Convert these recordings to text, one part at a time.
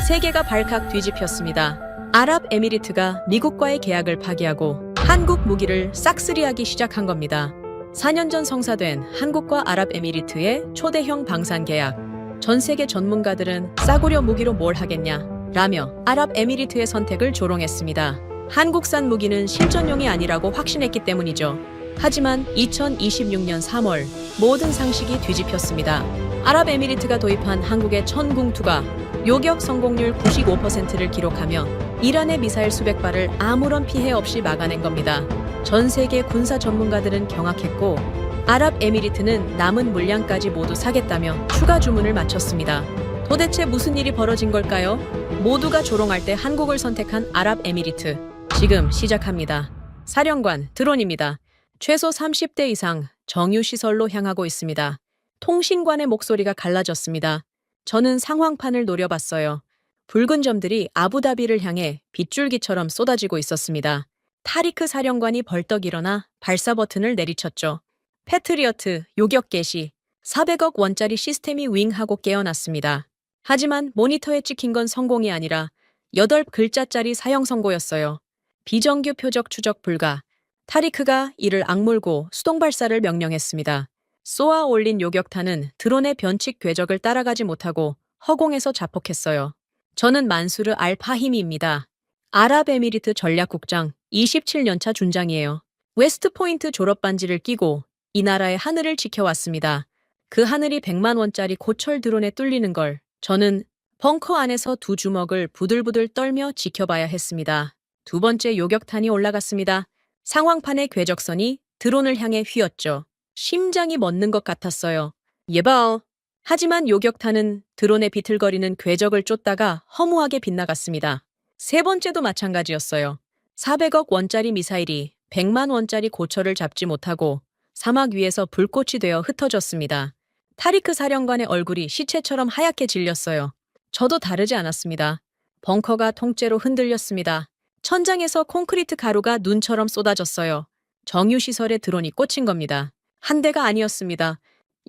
세계가 발칵 뒤집혔습니다. 아랍에미리트가 미국과의 계약을 파기하고 한국 무기를 싹쓸이하기 시작한 겁니다. 4년 전 성사된 한국과 아랍에미리트의 초대형 방산 계약. 전 세계 전문가들은 싸구려 무기로 뭘 하겠냐 라며 아랍에미리트의 선택을 조롱했습니다. 한국산 무기는 실전용이 아니라고 확신했기 때문이죠. 하지만 2026년 3월 모든 상식이 뒤집혔습니다. 아랍에미리트가 도입한 한국의 천궁2가 요격 성공률 95%를 기록하며 이란의 미사일 수백 발을 아무런 피해 없이 막아낸 겁니다. 전 세계 군사 전문가들은 경악했고 아랍에미리트는 남은 물량까지 모두 사겠다며 추가 주문을 마쳤습니다. 도대체 무슨 일이 벌어진 걸까요? 모두가 조롱할 때 한국을 선택한 아랍에미리트. 지금 시작합니다. 사령관 드론입니다. 최소 30대 이상 정유시설로 향하고 있습니다. 통신관의 목소리가 갈라졌습니다. 저는 상황판을 노려봤어요. 붉은 점들이 아부다비를 향해 빗줄기처럼 쏟아지고 있었습니다. 타리크 사령관이 벌떡 일어나 발사 버튼을 내리쳤죠. 패트리어트 요격 개시. 400억 원짜리 시스템이 윙하고 깨어났습니다. 하지만 모니터에 찍힌 건 성공이 아니라 8글자짜리 사형 선고였어요. 비정규 표적 추적 불가. 타리크가 이를 악물고 수동 발사를 명령했습니다. 쏘아 올린 요격탄은 드론의 변칙 궤적을 따라가지 못하고 허공에서 자폭했어요. 저는 만수르 알 파히미입니다. 아랍에미리트 전략국장 27년차 준장이에요. 웨스트포인트 졸업반지를 끼고 이 나라의 하늘을 지켜왔습니다. 그 하늘이 100만 원짜리 고철 드론에 뚫리는 걸 저는 벙커 안에서 두 주먹을 부들부들 떨며 지켜봐야 했습니다. 두 번째 요격탄이 올라갔습니다. 상황판의 궤적선이 드론을 향해 휘었죠. 심장이 멎는 것 같았어요. 예발! 하지만 요격탄은 드론의 비틀거리는 궤적을 쫓다가 허무하게 빗나갔습니다. 세 번째도 마찬가지였어요. 400억 원짜리 미사일이 100만 원짜리 고철을 잡지 못하고 사막 위에서 불꽃이 되어 흩어졌습니다. 타리크 사령관의 얼굴이 시체처럼 하얗게 질렸어요. 저도 다르지 않았습니다. 벙커가 통째로 흔들렸습니다. 천장에서 콘크리트 가루가 눈처럼 쏟아졌어요. 정유시설에 드론이 꽂힌 겁니다. 한 대가 아니었습니다.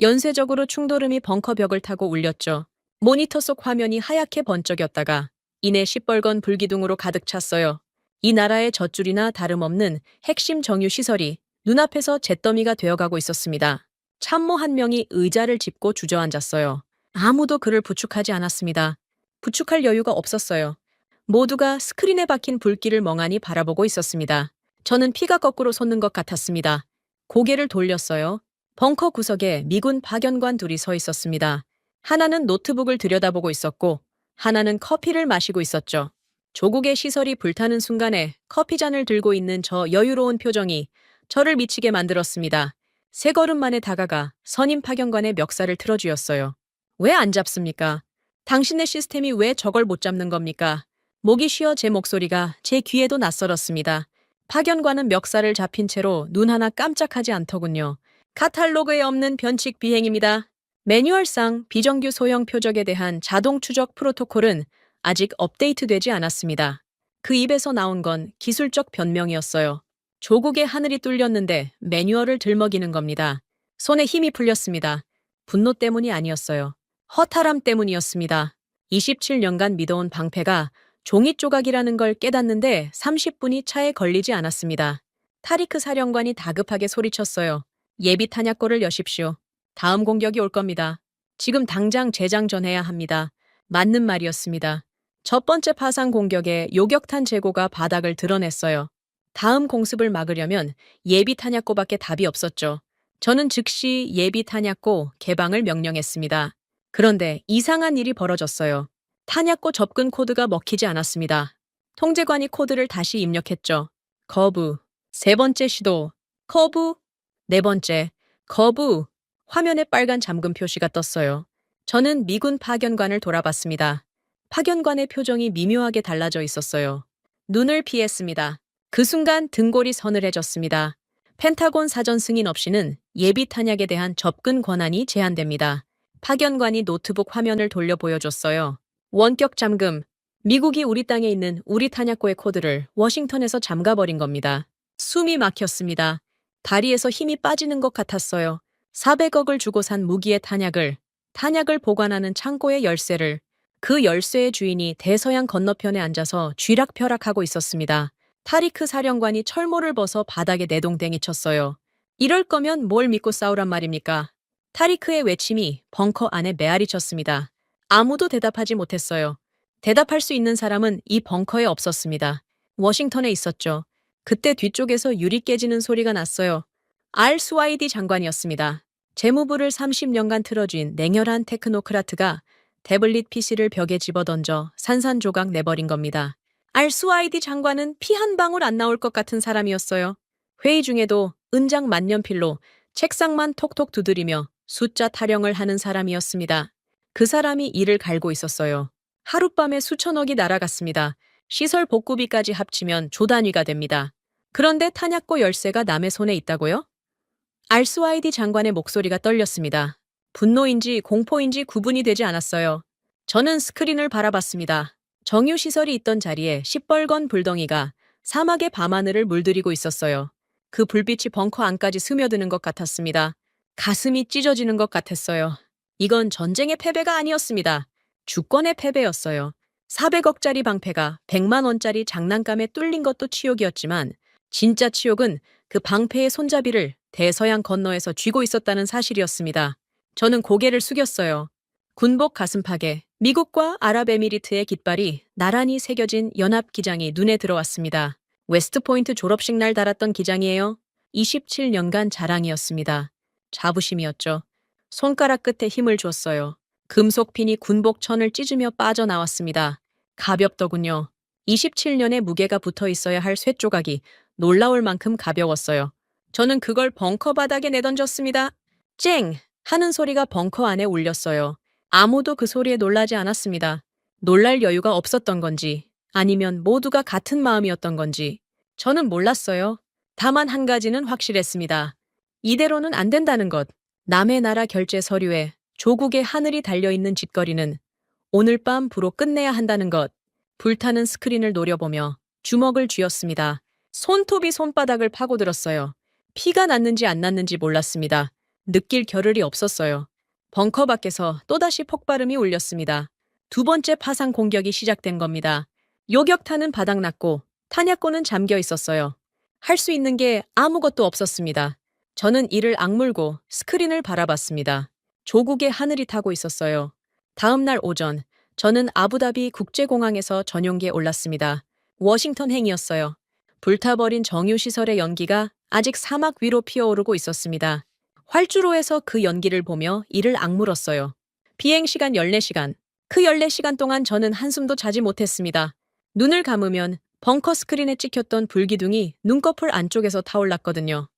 연쇄적으로 충돌음이 벙커 벽을 타고 울렸죠. 모니터 속 화면이 하얗게 번쩍였다가 이내 시뻘건 불기둥으로 가득 찼어요. 이 나라의 젖줄이나 다름없는 핵심 정유시설이 눈앞에서 잿더미가 되어가고 있었습니다. 참모 한 명이 의자를 짚고 주저앉았어요. 아무도 그를 부축하지 않았습니다. 부축할 여유가 없었어요. 모두가 스크린에 박힌 불길을 멍하니 바라보고 있었습니다. 저는 피가 거꾸로 솟는 것 같았습니다. 고개를 돌렸어요. 벙커 구석에 미군 파견관 둘이 서 있었습니다. 하나는 노트북을 들여다보고 있었고 하나는 커피를 마시고 있었죠. 조국의 시설이 불타는 순간에 커피잔을 들고 있는 저 여유로운 표정이 저를 미치게 만들었습니다. 세 걸음 만에 다가가 선임 파견관의 멱살을 틀어쥐었어요. 왜 안 잡습니까? 당신의 시스템이 왜 저걸 못 잡는 겁니까? 목이 쉬어 제 목소리가 제 귀에도 낯설었습니다. 파견관은 멱살을 잡힌 채로 눈 하나 깜짝하지 않더군요. 카탈로그에 없는 변칙 비행입니다. 매뉴얼상 비정규 소형 표적에 대한 자동 추적 프로토콜은 아직 업데이트되지 않았습니다. 그 입에서 나온 건 기술적 변명이었어요. 조국의 하늘이 뚫렸는데 매뉴얼을 들먹이는 겁니다. 손에 힘이 풀렸습니다. 분노 때문이 아니었어요. 허탈함 때문이었습니다. 27년간 믿어온 방패가 종이 조각이라는 걸 깨닫는데 30분이 차에 걸리지 않았습니다. 타리크 사령관이 다급하게 소리쳤어요. 예비 탄약고를 여십시오. 다음 공격이 올 겁니다. 지금 당장 재장전해야 합니다. 맞는 말이었습니다. 첫 번째 파상 공격에 요격탄 재고가 바닥을 드러냈어요. 다음 공습을 막으려면 예비 탄약고밖에 답이 없었죠. 저는 즉시 예비 탄약고 개방을 명령했습니다. 그런데 이상한 일이 벌어졌어요. 탄약고 접근 코드가 먹히지 않았습니다. 통제관이 코드를 다시 입력했죠. 거부. 세 번째 시도. 거부. 네 번째. 거부. 화면에 빨간 잠금 표시가 떴어요. 저는 미군 파견관을 돌아봤습니다. 파견관의 표정이 미묘하게 달라져 있었어요. 눈을 피했습니다. 그 순간 등골이 서늘해졌습니다. 펜타곤 사전 승인 없이는 예비 탄약에 대한 접근 권한이 제한됩니다. 파견관이 노트북 화면을 돌려 보여줬어요. 원격 잠금. 미국이 우리 땅에 있는 우리 탄약고의 코드를 워싱턴에서 잠가버린 겁니다. 숨이 막혔습니다. 다리에서 힘이 빠지는 것 같았어요. 400억을 주고 산 무기의 탄약을 보관하는 창고의 열쇠를 그 열쇠의 주인이 대서양 건너편에 앉아서 쥐락펴락하고 있었습니다. 타리크 사령관이 철모를 벗어 바닥에 내동댕이 쳤어요. 이럴 거면 뭘 믿고 싸우란 말입니까? 타리크의 외침이 벙커 안에 메아리 쳤습니다. 아무도 대답하지 못했어요. 대답할 수 있는 사람은 이 벙커에 없었습니다. 워싱턴에 있었죠. 그때 뒤쪽에서 유리 깨지는 소리가 났어요. 알 스와이디 장관이었습니다. 재무부를 30년간 틀어쥔 냉혈한 테크노크라트가 태블릿 PC를 벽에 집어던져 산산조각 내버린 겁니다. 알 스와이디 장관은 피 한 방울 안 나올 것 같은 사람이었어요. 회의 중에도 은장 만년필로 책상만 톡톡 두드리며 숫자 타령을 하는 사람이었습니다. 그 사람이 이를 갈고 있었어요. 하룻밤에 수천억이 날아갔습니다. 시설 복구비까지 합치면 조 단위가 됩니다. 그런데 탄약고 열쇠가 남의 손에 있다고요? 알 스와이디 장관의 목소리가 떨렸습니다. 분노인지 공포인지 구분이 되지 않았어요. 저는 스크린을 바라봤습니다. 정유시설이 있던 자리에 시뻘건 불덩이가 사막의 밤하늘을 물들이고 있었어요. 그 불빛이 벙커 안까지 스며드는 것 같았습니다. 가슴이 찢어지는 것 같았어요. 이건 전쟁의 패배가 아니었습니다. 주권의 패배였어요. 400억짜리 방패가 100만 원짜리 장난감에 뚫린 것도 치욕이었지만 진짜 치욕은 그 방패의 손잡이를 대서양 건너에서 쥐고 있었다는 사실이었습니다. 저는 고개를 숙였어요. 군복 가슴팍에 미국과 아랍에미리트의 깃발이 나란히 새겨진 연합 기장이 눈에 들어왔습니다. 웨스트포인트 졸업식 날 달았던 기장이에요. 27년간 자랑이었습니다. 자부심이었죠. 손가락 끝에 힘을 줬어요. 금속핀이 군복 천을 찢으며 빠져나왔습니다. 가볍더군요. 27년의 무게가 붙어 있어야 할 쇳조각이 놀라울 만큼 가벼웠어요. 저는 그걸 벙커 바닥에 내던졌습니다. 쨍! 하는 소리가 벙커 안에 울렸어요. 아무도 그 소리에 놀라지 않았습니다. 놀랄 여유가 없었던 건지, 아니면 모두가 같은 마음이었던 건지, 저는 몰랐어요. 다만 한 가지는 확실했습니다. 이대로는 안 된다는 것. 남의 나라 결제 서류에 조국의 하늘이 달려있는 짓거리는 오늘 밤 부로 끝내야 한다는 것. 불타는 스크린을 노려보며 주먹을 쥐었습니다. 손톱이 손바닥을 파고들었어요. 피가 났는지 안 났는지 몰랐습니다. 느낄 겨를이 없었어요. 벙커 밖에서 또다시 폭발음이 울렸습니다. 두 번째 파상 공격이 시작된 겁니다. 요격탄은 바닥났고 탄약고는 잠겨 있었어요. 할 수 있는 게 아무것도 없었습니다. 저는 이를 악물고 스크린을 바라봤습니다. 조국의 하늘이 타고 있었어요. 다음 날 오전, 저는 아부다비 국제공항에서 전용기에 올랐습니다. 워싱턴 행이었어요. 불타버린 정유시설의 연기가 아직 사막 위로 피어오르고 있었습니다. 활주로에서 그 연기를 보며 이를 악물었어요. 비행시간 14시간. 그 14시간 동안 저는 한숨도 자지 못했습니다. 눈을 감으면 벙커 스크린에 찍혔던 불기둥이 눈꺼풀 안쪽에서 타올랐거든요.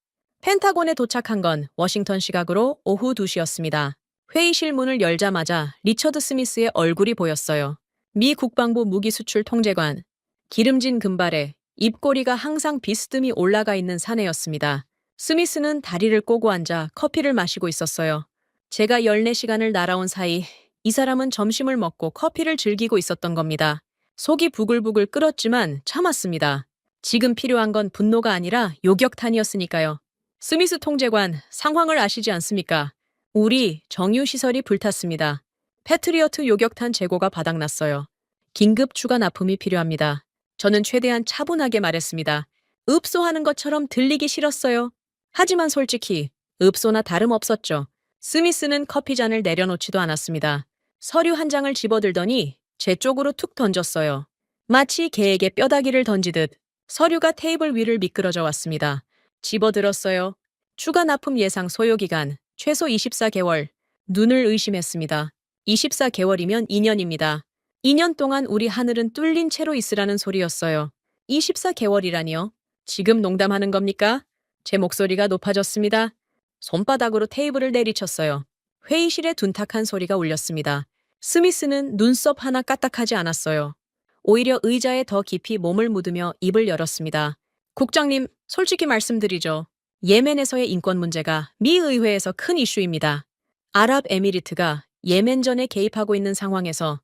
펜타곤에 도착한 건 워싱턴 시각으로 오후 2시였습니다. 회의실 문을 열자마자 리처드 스미스의 얼굴이 보였어요. 미 국방부 무기수출 통제관. 기름진 금발에 입꼬리가 항상 비스듬히 올라가 있는 사내였습니다. 스미스는 다리를 꼬고 앉아 커피를 마시고 있었어요. 제가 14시간을 날아온 사이 이 사람은 점심을 먹고 커피를 즐기고 있었던 겁니다. 속이 부글부글 끓었지만 참았습니다. 지금 필요한 건 분노가 아니라 요격탄이었으니까요. 스미스 통제관, 상황을 아시지 않습니까? 우리 정유시설이 불탔습니다. 패트리어트 요격탄 재고가 바닥났어요. 긴급 추가 납품이 필요합니다. 저는 최대한 차분하게 말했습니다. 읍소하는 것처럼 들리기 싫었어요. 하지만 솔직히 읍소나 다름없었죠. 스미스는 커피잔을 내려놓지도 않았습니다. 서류 한 장을 집어들더니 제 쪽으로 툭 던졌어요. 마치 개에게 뼈다귀를 던지듯 서류가 테이블 위를 미끄러져 왔습니다. 집어들었어요. 추가 납품 예상 소요기간 최소 24개월. 눈을 의심했습니다. 24개월이면 2년입니다. 2년 동안 우리 하늘은 뚫린 채로 있으라는 소리였어요. 24개월이라니요? 지금 농담하는 겁니까? 제 목소리가 높아졌습니다. 손바닥으로 테이블을 내리쳤어요. 회의실에 둔탁한 소리가 울렸습니다. 스미스는 눈썹 하나 까딱하지 않았어요. 오히려 의자에 더 깊이 몸을 묻으며 입을 열었습니다. 국장님, 솔직히 말씀드리죠. 예멘에서의 인권 문제가 미 의회에서 큰 이슈입니다. 아랍에미리트가 예멘전에 개입하고 있는 상황에서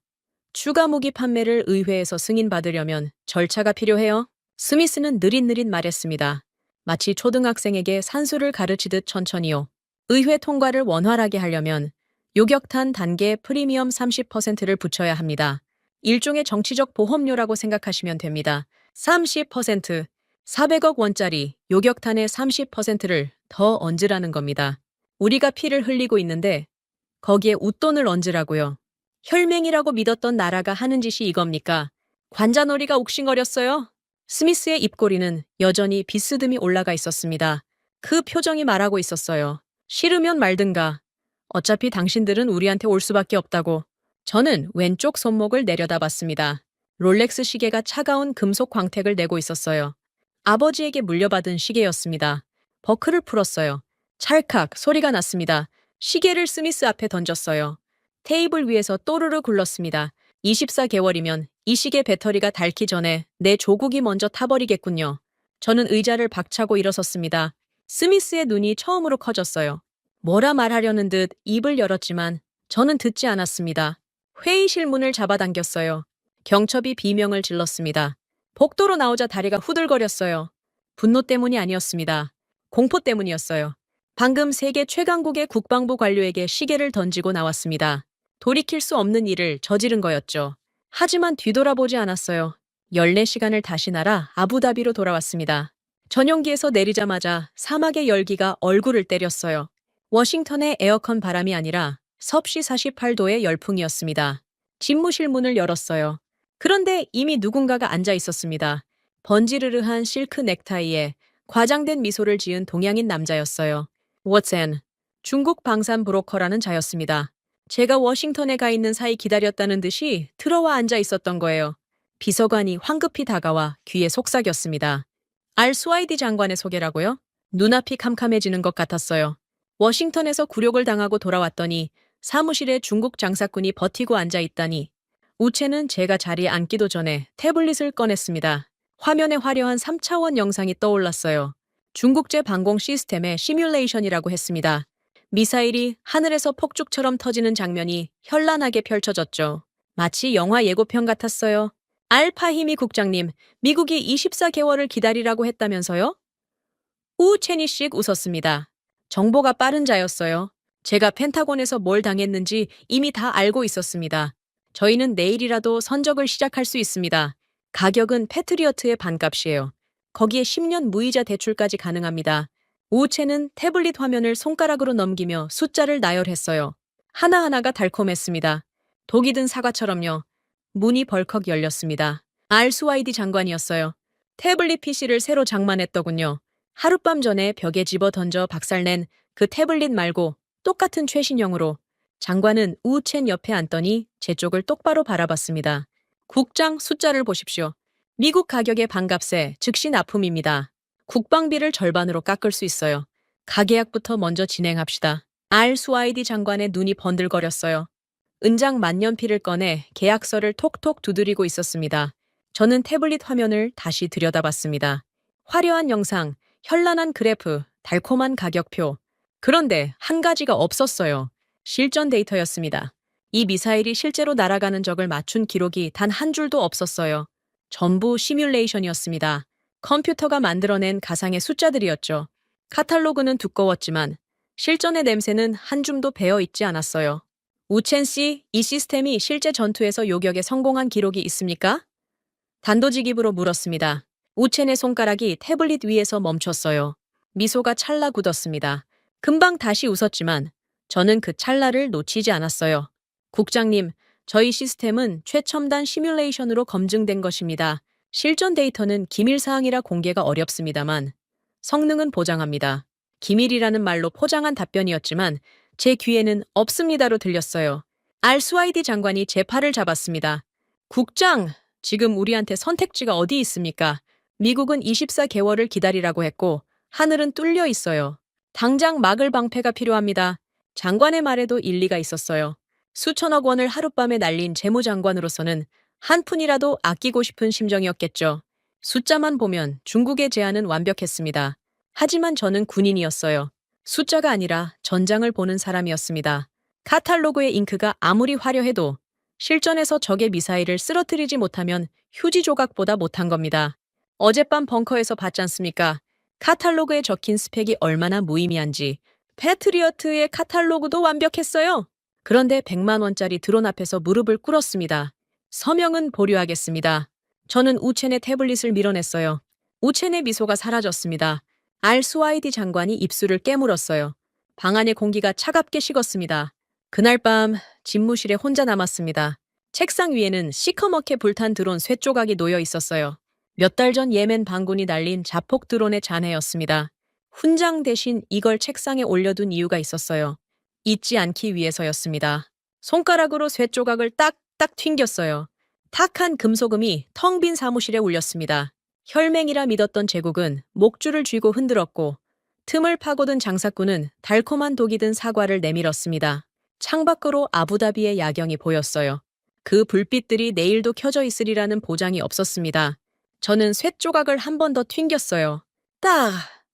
추가 무기 판매를 의회에서 승인받으려면 절차가 필요해요. 스미스는 느릿느릿 말했습니다. 마치 초등학생에게 산수를 가르치듯 천천히요. 의회 통과를 원활하게 하려면 요격탄 단계 프리미엄 30%를 붙여야 합니다. 일종의 정치적 보험료라고 생각하시면 됩니다. 30%, 400억 원짜리 요격탄의 30%를 더 얹으라는 겁니다. 우리가 피를 흘리고 있는데 거기에 웃돈을 얹으라고요. 혈맹이라고 믿었던 나라가 하는 짓이 이겁니까? 관자놀이가 욱신거렸어요. 스미스의 입꼬리는 여전히 비스듬히 올라가 있었습니다. 그 표정이 말하고 있었어요. 싫으면 말든가. 어차피 당신들은 우리한테 올 수밖에 없다고. 저는 왼쪽 손목을 내려다봤습니다. 롤렉스 시계가 차가운 금속 광택을 내고 있었어요. 아버지에게 물려받은 시계였습니다. 버클을 풀었어요. 찰칵 소리가 났습니다. 시계를 스미스 앞에 던졌어요. 테이블 위에서 또르르 굴렀습니다. 24개월이면 이 시계 배터리가 닳기 전에 내 조국이 먼저 타버리겠군요. 저는 의자를 박차고 일어섰습니다. 스미스의 눈이 처음으로 커졌어요. 뭐라 말하려는 듯 입을 열었지만 저는 듣지 않았습니다. 회의실 문을 잡아당겼어요. 경첩이 비명을 질렀습니다. 복도로 나오자 다리가 후들거렸어요. 분노 때문이 아니었습니다. 공포 때문이었어요. 방금 세계 최강국의 국방부 관료에게 시계를 던지고 나왔습니다. 돌이킬 수 없는 일을 저지른 거였죠. 하지만 뒤돌아보지 않았어요. 14시간을 다시 날아 아부다비로 돌아왔습니다. 전용기에서 내리자마자 사막의 열기가 얼굴을 때렸어요. 워싱턴의 에어컨 바람이 아니라 섭씨 48도의 열풍이었습니다. 집무실 문을 열었어요. 그런데 이미 누군가가 앉아 있었습니다. 번지르르한 실크 넥타이에 과장된 미소를 지은 동양인 남자였어요. 워튼, 중국 방산 브로커라는 자였습니다. 제가 워싱턴에 가 있는 사이 기다렸다는 듯이 들어와 앉아 있었던 거예요. 비서관이 황급히 다가와 귀에 속삭였습니다. 알스와이디 장관의 소개라고요? 눈앞이 캄캄해지는 것 같았어요. 워싱턴에서 굴욕을 당하고 돌아왔더니 사무실에 중국 장사꾼이 버티고 앉아 있다니. 우체는 제가 자리에 앉기도 전에 태블릿을 꺼냈습니다. 화면에 화려한 3차원 영상이 떠올랐어요. 중국제 방공 시스템의 시뮬레이션이라고 했습니다. 미사일이 하늘에서 폭죽처럼 터지는 장면이 현란하게 펼쳐졌죠. 마치 영화 예고편 같았어요. 알파히미 국장님, 미국이 24개월을 기다리라고 했다면서요? 우체니씩 웃었습니다. 정보가 빠른 자였어요. 제가 펜타곤에서 뭘 당했는지 이미 다 알고 있었습니다. 저희는 내일이라도 선적을 시작할 수 있습니다. 가격은 패트리어트의 반값이에요. 거기에 10년 무이자 대출까지 가능합니다. 우체는 태블릿 화면을 손가락으로 넘기며 숫자를 나열했어요. 하나하나가 달콤했습니다. 독이 든 사과처럼요. 문이 벌컥 열렸습니다. 알스와이디 장관이었어요. 태블릿 PC를 새로 장만했더군요. 하룻밤 전에 벽에 집어 던져 박살낸 그 태블릿 말고 똑같은 최신형으로. 장관은 우첸 옆에 앉더니 제 쪽을 똑바로 바라봤습니다. 국장 숫자를 보십시오. 미국 가격의 반값에 즉시 납품입니다. 국방비를 절반으로 깎을 수 있어요. 가계약부터 먼저 진행합시다. 알스와이디 장관의 눈이 번들거렸어요. 은장 만년필을 꺼내 계약서를 톡톡 두드리고 있었습니다. 저는 태블릿 화면을 다시 들여다봤습니다. 화려한 영상, 현란한 그래프, 달콤한 가격표. 그런데 한 가지가 없었어요. 실전 데이터였습니다. 이 미사일이 실제로 날아가는 적을 맞춘 기록이 단 한 줄도 없었어요. 전부 시뮬레이션이었습니다. 컴퓨터가 만들어낸 가상의 숫자들이었죠. 카탈로그는 두꺼웠지만 실전의 냄새는 한 줌도 배어 있지 않았어요. 우첸 씨, 이 시스템이 실제 전투에서 요격에 성공한 기록이 있습니까? 단도직입으로 물었습니다. 우첸의 손가락이 태블릿 위에서 멈췄어요. 미소가 찰나 굳었습니다. 금방 다시 웃었지만 저는 그 찰나를 놓치지 않았어요. 국장님, 저희 시스템은 최첨단 시뮬레이션으로 검증된 것입니다. 실전 데이터는 기밀사항이라 공개가 어렵습니다만 성능은 보장합니다. 기밀이라는 말로 포장한 답변이었지만 제 귀에는 없습니다로 들렸어요. 알스와이디 장관이 제 팔을 잡았습니다. 국장, 지금 우리한테 선택지가 어디 있습니까? 미국은 24개월을 기다리라고 했고 하늘은 뚫려 있어요. 당장 막을 방패가 필요합니다. 장관의 말에도 일리가 있었어요. 수천억 원을 하룻밤에 날린 재무장관으로서는 한 푼이라도 아끼고 싶은 심정이었겠죠. 숫자만 보면 중국의 제안은 완벽했습니다. 하지만 저는 군인이었어요. 숫자가 아니라 전장을 보는 사람이었습니다. 카탈로그의 잉크가 아무리 화려해도 실전에서 적의 미사일을 쓰러뜨리지 못하면 휴지 조각보다 못한 겁니다. 어젯밤 벙커에서 봤지 않습니까? 카탈로그에 적힌 스펙이 얼마나 무의미한지. 패트리어트의 카탈로그도 완벽했어요. 그런데 100만 원짜리 드론 앞에서 무릎을 꿇었습니다. 서명은 보류하겠습니다. 저는 우첸의 태블릿을 밀어냈어요. 우첸의 미소가 사라졌습니다. 알스와이디 장관이 입술을 깨물었어요. 방 안의 공기가 차갑게 식었습니다. 그날 밤 집무실에 혼자 남았습니다. 책상 위에는 시커멓게 불탄 드론 쇠조각이 놓여 있었어요. 몇 달 전 예멘 반군이 날린 자폭 드론의 잔해였습니다. 훈장 대신 이걸 책상에 올려둔 이유가 있었어요. 잊지 않기 위해서였습니다. 손가락으로 쇠조각을 딱딱 튕겼어요. 탁한 금소금이 텅 빈 사무실에 울렸습니다. 혈맹이라 믿었던 제국은 목줄을 쥐고 흔들었고 틈을 파고든 장사꾼은 달콤한 독이 든 사과를 내밀었습니다. 창밖으로 아부다비의 야경이 보였어요. 그 불빛들이 내일도 켜져 있으리라는 보장이 없었습니다. 저는 쇳조각을 한 번 더 튕겼어요. 딱!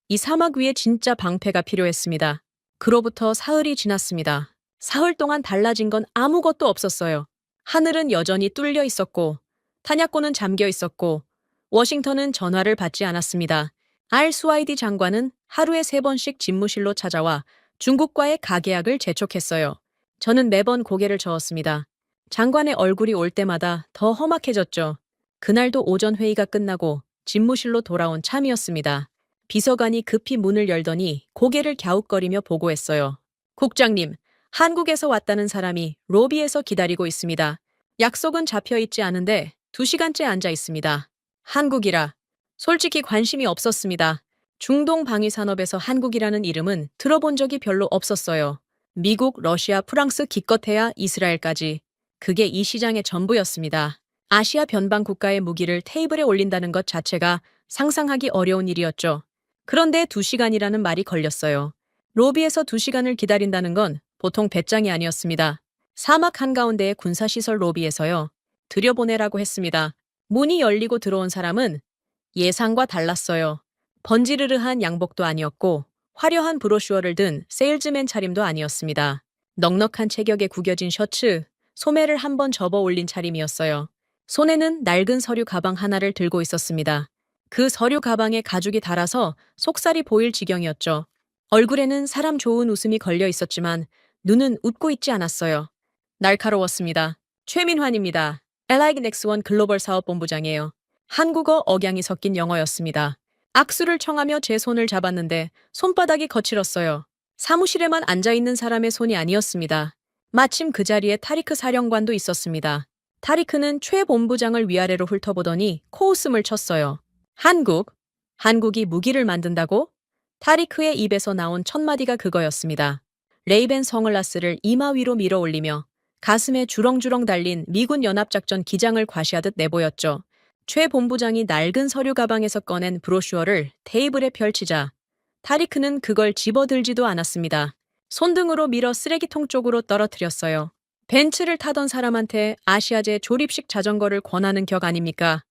이 사막 위에 진짜 방패가 필요했습니다. 그로부터 사흘이 지났습니다. 사흘 동안 달라진 건 아무것도 없었어요. 하늘은 여전히 뚫려 있었고, 탄약고는 잠겨 있었고, 워싱턴은 전화를 받지 않았습니다. 알스와이디 장관은 하루에 3번씩 집무실로 찾아와 중국과의 가계약을 재촉했어요. 저는 매번 고개를 저었습니다. 장관의 얼굴이 올 때마다 더 험악해졌죠. 그날도 오전 회의가 끝나고 집무실로 돌아온 참이었습니다. 비서관이 급히 문을 열더니 고개를 갸웃거리며 보고했어요. 국장님, 한국에서 왔다는 사람이 로비에서 기다리고 있습니다. 약속은 잡혀 있지 않은데 2시간째 앉아 있습니다. 한국이라. 솔직히 관심이 없었습니다. 중동 방위 산업에서 한국이라는 이름은 들어본 적이 별로 없었어요. 미국, 러시아, 프랑스 기껏해야 이스라엘까지. 그게 이 시장의 전부였습니다. 아시아 변방 국가의 무기를 테이블에 올린다는 것 자체가 상상하기 어려운 일이었죠. 그런데 2시간이라는 말이 걸렸어요. 로비에서 2시간을 기다린다는 건 보통 배짱이 아니었습니다. 사막 한가운데의 군사시설 로비에서요. 들여보내라고 했습니다. 문이 열리고 들어온 사람은 예상과 달랐어요. 번지르르한 양복도 아니었고 화려한 브로슈어를 든 세일즈맨 차림도 아니었습니다. 넉넉한 체격에 구겨진 셔츠, 소매를 한번 접어 올린 차림이었어요. 손에는 낡은 서류 가방 하나를 들고 있었습니다. 그 서류 가방에 가죽이 달아서 속살이 보일 지경이었죠. 얼굴에는 사람 좋은 웃음이 걸려 있었지만 눈은 웃고 있지 않았어요. 날카로웠습니다. 최민환입니다. LINX1 글로벌 사업본부장이에요. 한국어 억양이 섞인 영어였습니다. 악수를 청하며 제 손을 잡았는데 손바닥이 거칠었어요. 사무실에만 앉아있는 사람의 손이 아니었습니다. 마침 그 자리에 타리크 사령관도 있었습니다. 타리크는 최 본부장을 위아래로 훑어보더니 코웃음을 쳤어요. 한국이 무기를 만든다고? 타리크의 입에서 나온 첫 마디가 그거였습니다. 레이벤 선글라스를 이마 위로 밀어 올리며 가슴에 주렁주렁 달린 미군 연합작전 기장을 과시하듯 내보였죠. 최 본부장이 낡은 서류 가방에서 꺼낸 브로슈어를 테이블에 펼치자 타리크는 그걸 집어들지도 않았습니다. 손등으로 밀어 쓰레기통 쪽으로 떨어뜨렸어요. 벤츠를 타던 사람한테 아시아제 조립식 자전거를 권하는 격 아닙니까?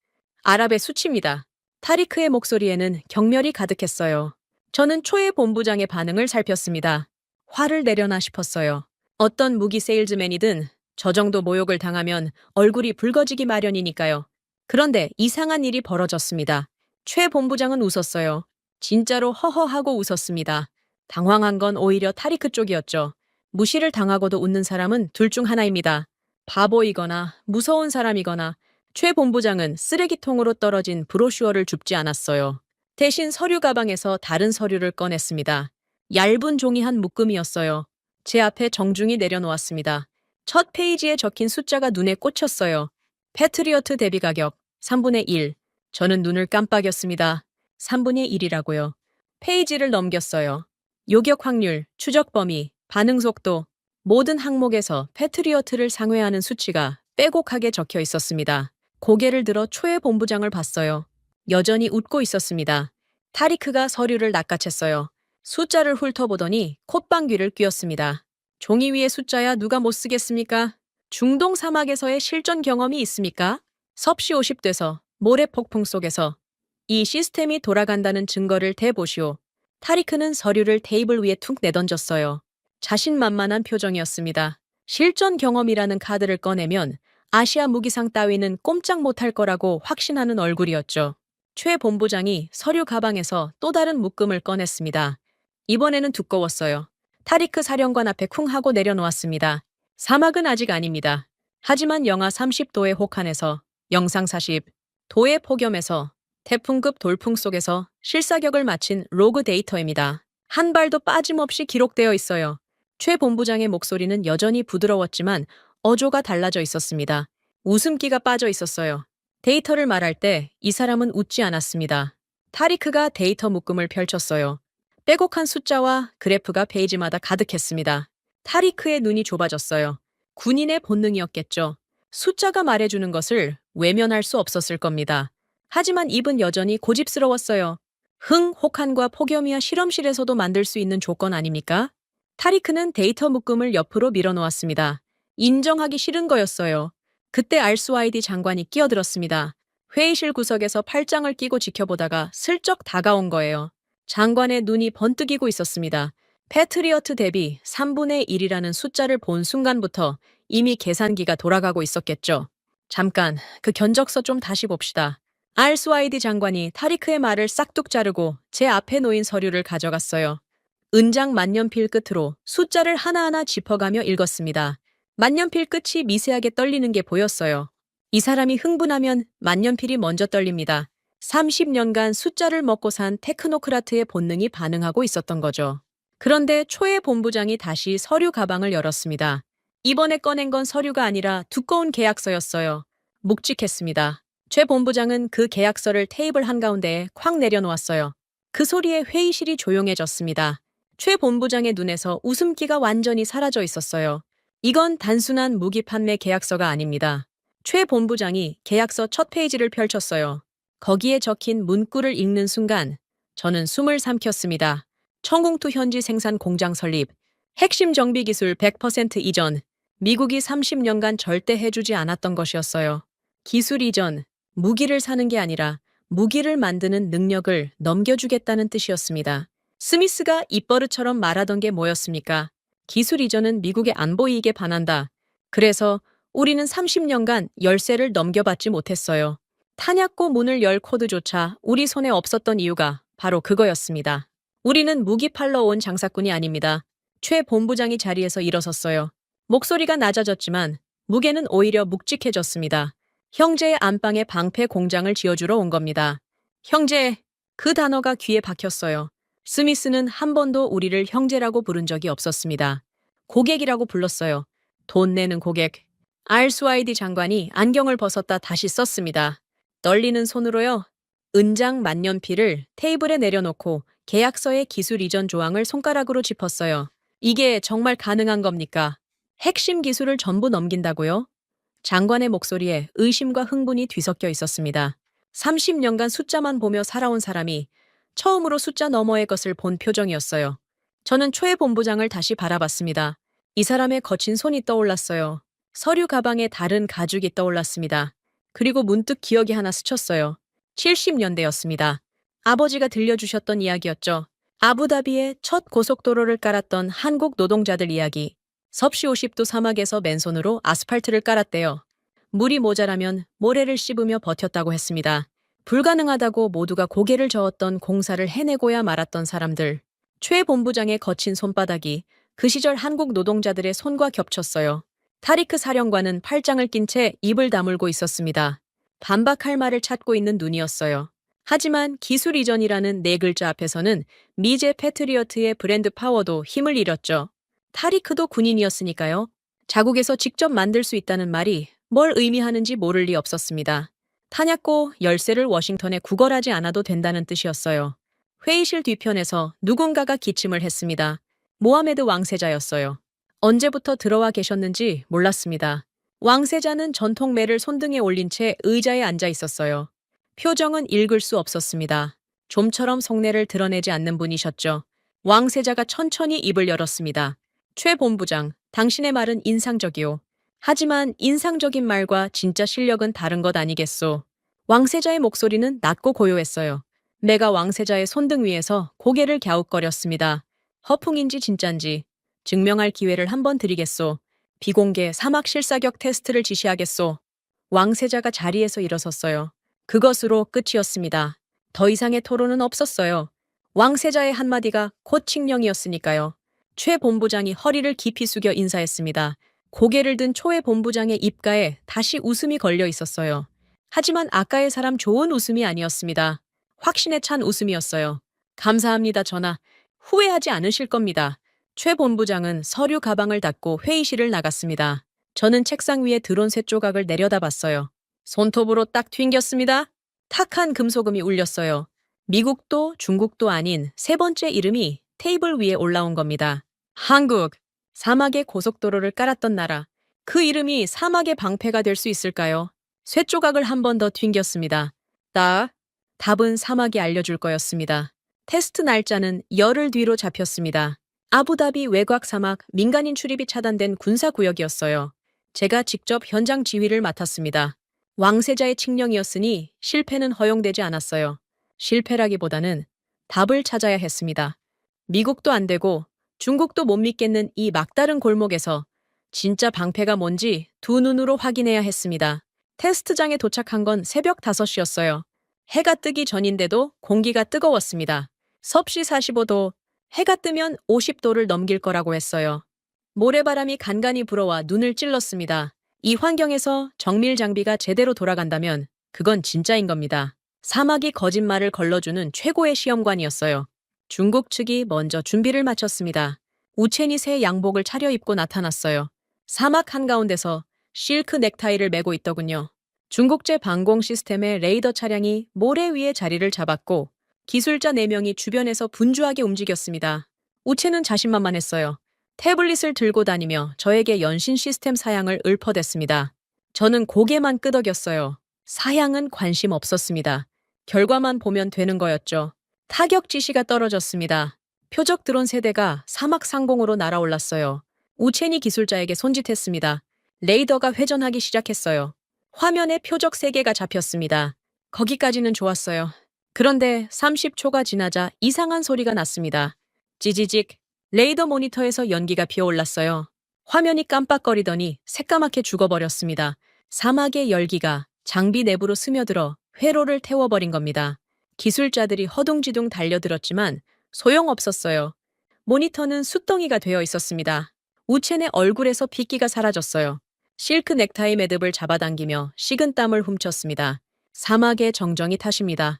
아랍의 수치입니다. 타리크의 목소리에는 경멸이 가득했어요. 저는 초의 본부장의 반응을 살폈습니다. 화를 내려나 싶었어요. 어떤 무기 세일즈맨이든 저 정도 모욕을 당하면 얼굴이 붉어지기 마련이니까요. 그런데 이상한 일이 벌어졌습니다. 최 본부장은 웃었어요. 진짜로 허허하고 웃었습니다. 당황한 건 오히려 타리크 쪽이었죠. 무시를 당하고도 웃는 사람은 둘 중 하나입니다. 바보이거나 무서운 사람이거나. 최 본부장은 쓰레기통으로 떨어진 브로슈어를 줍지 않았어요. 대신 서류 가방에서 다른 서류를 꺼냈습니다. 얇은 종이 한 묶음이었어요. 제 앞에 정중히 내려놓았습니다. 첫 페이지에 적힌 숫자가 눈에 꽂혔어요. 패트리어트 대비 가격 3분의 1. 저는 눈을 깜빡였습니다. 3분의 1이라고요. 페이지를 넘겼어요. 요격 확률, 추적 범위, 반응 속도, 모든 항목에서 패트리어트를 상회하는 수치가 빼곡하게 적혀 있었습니다. 고개를 들어 초의 본부장을 봤어요. 여전히 웃고 있었습니다. 타리크가 서류를 낚아챘어요. 숫자를 훑어보더니 콧방귀를 뀌었습니다. 종이 위에 숫자야 누가 못 쓰겠습니까? 중동 사막에서의 실전 경험이 있습니까? 섭씨 50대서 모래 폭풍 속에서 이 시스템이 돌아간다는 증거를 대보시오. 타리크는 서류를 테이블 위에 툭 내던졌어요. 자신만만한 표정이었습니다. 실전 경험이라는 카드를 꺼내면 아시아 무기상 따위는 꼼짝 못할 거라고 확신하는 얼굴이었죠. 최 본부장이 서류 가방에서 또 다른 묶음을 꺼냈습니다. 이번에는 두꺼웠어요. 타리크 사령관 앞에 쿵 하고 내려놓았습니다. 사막은 아직 아닙니다. 하지만 영하 30도의 혹한에서 영상 40도의 폭염에서 태풍급 돌풍 속에서 실사격을 마친 로그 데이터입니다. 한 발도 빠짐없이 기록되어 있어요. 최 본부장의 목소리는 여전히 부드러웠지만 어조가 달라져 있었습니다. 웃음기가 빠져 있었어요. 데이터를 말할 때 이 사람은 웃지 않았습니다. 타리크가 데이터 묶음을 펼쳤어요. 빼곡한 숫자와 그래프가 페이지마다 가득했습니다. 타리크의 눈이 좁아졌어요. 군인의 본능이었겠죠. 숫자가 말해주는 것을 외면할 수 없었을 겁니다. 하지만 입은 여전히 고집스러웠어요. 혹한과 폭염이야 실험실에서도 만들 수 있는 조건 아닙니까? 타리크는 데이터 묶음을 옆으로 밀어놓았습니다. 인정하기 싫은 거였어요. 그때 알스와이디 장관이 끼어들었습니다. 회의실 구석에서 팔짱을 끼고 지켜보다가 슬쩍 다가온 거예요. 장관의 눈이 번뜩이고 있었습니다. 패트리어트 대비 3분의 1이라는 숫자를 본 순간부터 이미 계산기가 돌아가고 있었겠죠. 잠깐, 그 견적서 좀 다시 봅시다. 알스와이디 장관이 타리크의 말을 싹둑 자르고 제 앞에 놓인 서류를 가져갔어요. 은장 만년필 끝으로 숫자를 하나하나 짚어가며 읽었습니다. 만년필 끝이 미세하게 떨리는 게 보였어요. 이 사람이 흥분하면 만년필이 먼저 떨립니다. 30년간 숫자를 먹고 산 테크노크라트의 본능이 반응하고 있었던 거죠. 그런데 초의 본부장이 다시 서류 가방을 열었습니다. 이번에 꺼낸 건 서류가 아니라 두꺼운 계약서였어요. 묵직했습니다. 최 본부장은 그 계약서를 테이블 한가운데에 콱 내려놓았어요. 그 소리에 회의실이 조용해졌습니다. 최 본부장의 눈에서 웃음기가 완전히 사라져 있었어요. 이건 단순한 무기 판매 계약서가 아닙니다. 최 본부장이 계약서 첫 페이지를 펼쳤어요. 거기에 적힌 문구를 읽는 순간 저는 숨을 삼켰습니다. 청공투 현지 생산 공장 설립, 핵심 정비 기술 100% 이전, 미국이 30년간 절대 해주지 않았던 것이었어요. 기술 이전, 무기를 사는 게 아니라 무기를 만드는 능력을 넘겨주겠다는 뜻이었습니다. 스미스가 입버릇처럼 말하던 게 뭐였습니까? 기술 이전은 미국의 안보 이익에 반한다. 그래서 우리는 30년간 열쇠를 넘겨받지 못했어요. 탄약고 문을 열 코드조차 우리 손에 없었던 이유가 바로 그거였습니다. 우리는 무기 팔러 온 장사꾼이 아닙니다. 최 본부장이 자리에서 일어섰어요. 목소리가 낮아졌지만 무게는 오히려 묵직해졌습니다. 형제의 안방에 방패 공장을 지어주러 온 겁니다. 형제, 그 단어가 귀에 박혔어요. 스미스는 한 번도 우리를 형제라고 부른 적이 없었습니다. 고객이라고 불렀어요. 돈 내는 고객. 알스와이디 장관이 안경을 벗었다 다시 썼습니다. 떨리는 손으로요. 은장 만년필을 테이블에 내려놓고 계약서의 기술 이전 조항을 손가락으로 짚었어요. 이게 정말 가능한 겁니까? 핵심 기술을 전부 넘긴다고요? 장관의 목소리에 의심과 흥분이 뒤섞여 있었습니다. 30년간 숫자만 보며 살아온 사람이 처음으로 숫자 너머의 것을 본 표정이었어요. 저는 초의 본부장을 다시 바라봤습니다. 이 사람의 거친 손이 떠올랐어요. 서류 가방에 다른 가죽이 떠올랐습니다. 그리고 문득 기억이 하나 스쳤어요. 70년대였습니다. 아버지가 들려주셨던 이야기였죠. 아부다비에 첫 고속도로를 깔았던 한국 노동자들 이야기. 섭씨 50도 사막에서 맨손으로 아스팔트를 깔았대요. 물이 모자라면 모래를 씹으며 버텼다고 했습니다. 불가능하다고 모두가 고개를 저었던 공사를 해내고야 말았던 사람들. 최 본부장의 거친 손바닥이 그 시절 한국 노동자들의 손과 겹쳤어요. 타리크 사령관은 팔짱을 낀 채 입을 다물고 있었습니다. 반박할 말을 찾고 있는 눈이었어요. 하지만 기술 이전이라는 네 글자 앞에서는 미제 패트리어트의 브랜드 파워도 힘을 잃었죠. 타리크도 군인이었으니까요. 자국에서 직접 만들 수 있다는 말이 뭘 의미하는지 모를 리 없었습니다. 탄약고 열쇠를 워싱턴에 구걸하지 않아도 된다는 뜻이었어요. 회의실 뒤편에서 누군가가 기침을 했습니다. 모하메드 왕세자였어요. 언제부터 들어와 계셨는지 몰랐습니다. 왕세자는 전통매를 손등에 올린 채 의자에 앉아 있었어요. 표정은 읽을 수 없었습니다. 좀처럼 속내를 드러내지 않는 분이셨죠. 왕세자가 천천히 입을 열었습니다. 최 본부장, 당신의 말은 인상적이오. 하지만 인상적인 말과 진짜 실력은 다른 것 아니겠소. 왕세자의 목소리는 낮고 고요했어요. 내가 왕세자의 손등 위에서 고개를 갸웃거렸습니다. 허풍인지 진짠지 증명할 기회를 한번 드리겠소. 비공개 사막 실사격 테스트를 지시하겠소. 왕세자가 자리에서 일어섰어요. 그것으로 끝이었습니다. 더 이상의 토론은 없었어요. 왕세자의 한마디가 곧 칙령이었으니까요. 최 본부장이 허리를 깊이 숙여 인사했습니다. 고개를 든 초회 본부장의 입가에 다시 웃음이 걸려 있었어요. 하지만 아까의 사람 좋은 웃음이 아니었습니다. 확신에 찬 웃음이었어요. 감사합니다, 전하. 후회하지 않으실 겁니다. 최 본부장은 서류 가방을 닫고 회의실을 나갔습니다. 저는 책상 위에 드론 세 조각을 내려다봤어요. 손톱으로 딱 튕겼습니다. 탁한 금소금이 울렸어요. 미국도 중국도 아닌 세 번째 이름이 테이블 위에 올라온 겁니다. 한국. 사막에 고속도로를 깔았던 나라. 그 이름이 사막의 방패가 될 수 있을까요? 쇠 조각을 한 번 더 튕겼습니다. 답은 사막이 알려줄 거였습니다. 테스트 날짜는 열흘 뒤로 잡혔습니다. 아부다비 외곽 사막 민간인 출입이 차단된 군사구역이었어요. 제가 직접 현장 지휘를 맡았습니다. 왕세자의 칙령이었으니 실패는 허용되지 않았어요. 실패라기보다는 답을 찾아야 했습니다. 미국도 안 되고 중국도 못 믿겠는 이 막다른 골목에서 진짜 방패가 뭔지 두 눈으로 확인해야 했습니다. 테스트장에 도착한 건 새벽 5시였어요. 해가 뜨기 전인데도 공기가 뜨거웠습니다. 섭씨 45도, 해가 뜨면 50도를 넘길 거라고 했어요. 모래바람이 간간히 불어와 눈을 찔렀습니다. 이 환경에서 정밀 장비가 제대로 돌아간다면 그건 진짜인 겁니다. 사막이 거짓말을 걸러주는 최고의 시험관이었어요. 중국 측이 먼저 준비를 마쳤습니다. 우첸이 새 양복을 차려입고 나타났어요. 사막 한가운데서 실크 넥타이를 메고 있더군요. 중국제 방공 시스템의 레이더 차량이 모래 위에 자리를 잡았고 기술자 4명이 주변에서 분주하게 움직였습니다. 우첸은 자신만만했어요. 태블릿을 들고 다니며 저에게 연신 시스템 사양을 읊어댔습니다. 저는 고개만 끄덕였어요. 사양은 관심 없었습니다. 결과만 보면 되는 거였죠. 타격 지시가 떨어졌습니다. 표적 드론 세대가 사막 상공으로 날아올랐어요. 우첸이 기술자에게 손짓했습니다. 레이더가 회전하기 시작했어요. 화면에 표적 3개가 잡혔습니다. 거기까지는 좋았어요. 그런데 30초가 지나자 이상한 소리가 났습니다. 찌지직. 레이더 모니터에서 연기가 피어올랐어요. 화면이 깜빡거리더니 새까맣게 죽어버렸습니다. 사막의 열기가 장비 내부로 스며들어 회로를 태워버린 겁니다. 기술자들이 허둥지둥 달려들었지만 소용없었어요. 모니터는 숫덩이가 되어 있었습니다. 우첸의 얼굴에서 핏기가 사라졌어요. 실크 넥타이 매듭을 잡아당기며 식은땀을 훔쳤습니다. 사막의 정정이 탓입니다.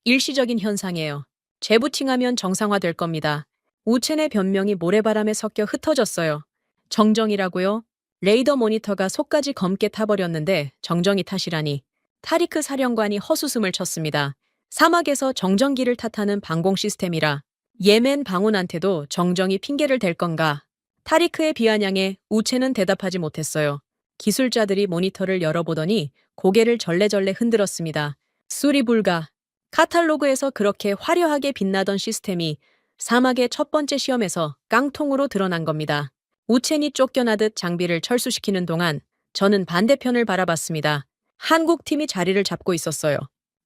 일시적인 현상이에요. 재부팅하면 정상화될 겁니다. 우첸의 변명이 모래바람에 섞여 흩어졌어요. 정정이라고요? 레이더 모니터가 속까지 검게 타버렸는데 정정이 탓이라니. 타리크 사령관이 헛웃음을 쳤습니다. 사막에서 정전기를 탓하는 방공 시스템이라 예멘 방훈한테도 정정이 핑계를 댈 건가? 타리크의 비아냥에 우첸은 대답하지 못했어요. 기술자들이 모니터를 열어보더니 고개를 절레절레 흔들었습니다. 수리 불가. 카탈로그에서 그렇게 화려하게 빛나던 시스템이 사막의 첫 번째 시험에서 깡통으로 드러난 겁니다. 우첸이 쫓겨나듯 장비를 철수시키는 동안 저는 반대편을 바라봤습니다. 한국 팀이 자리를 잡고 있었어요.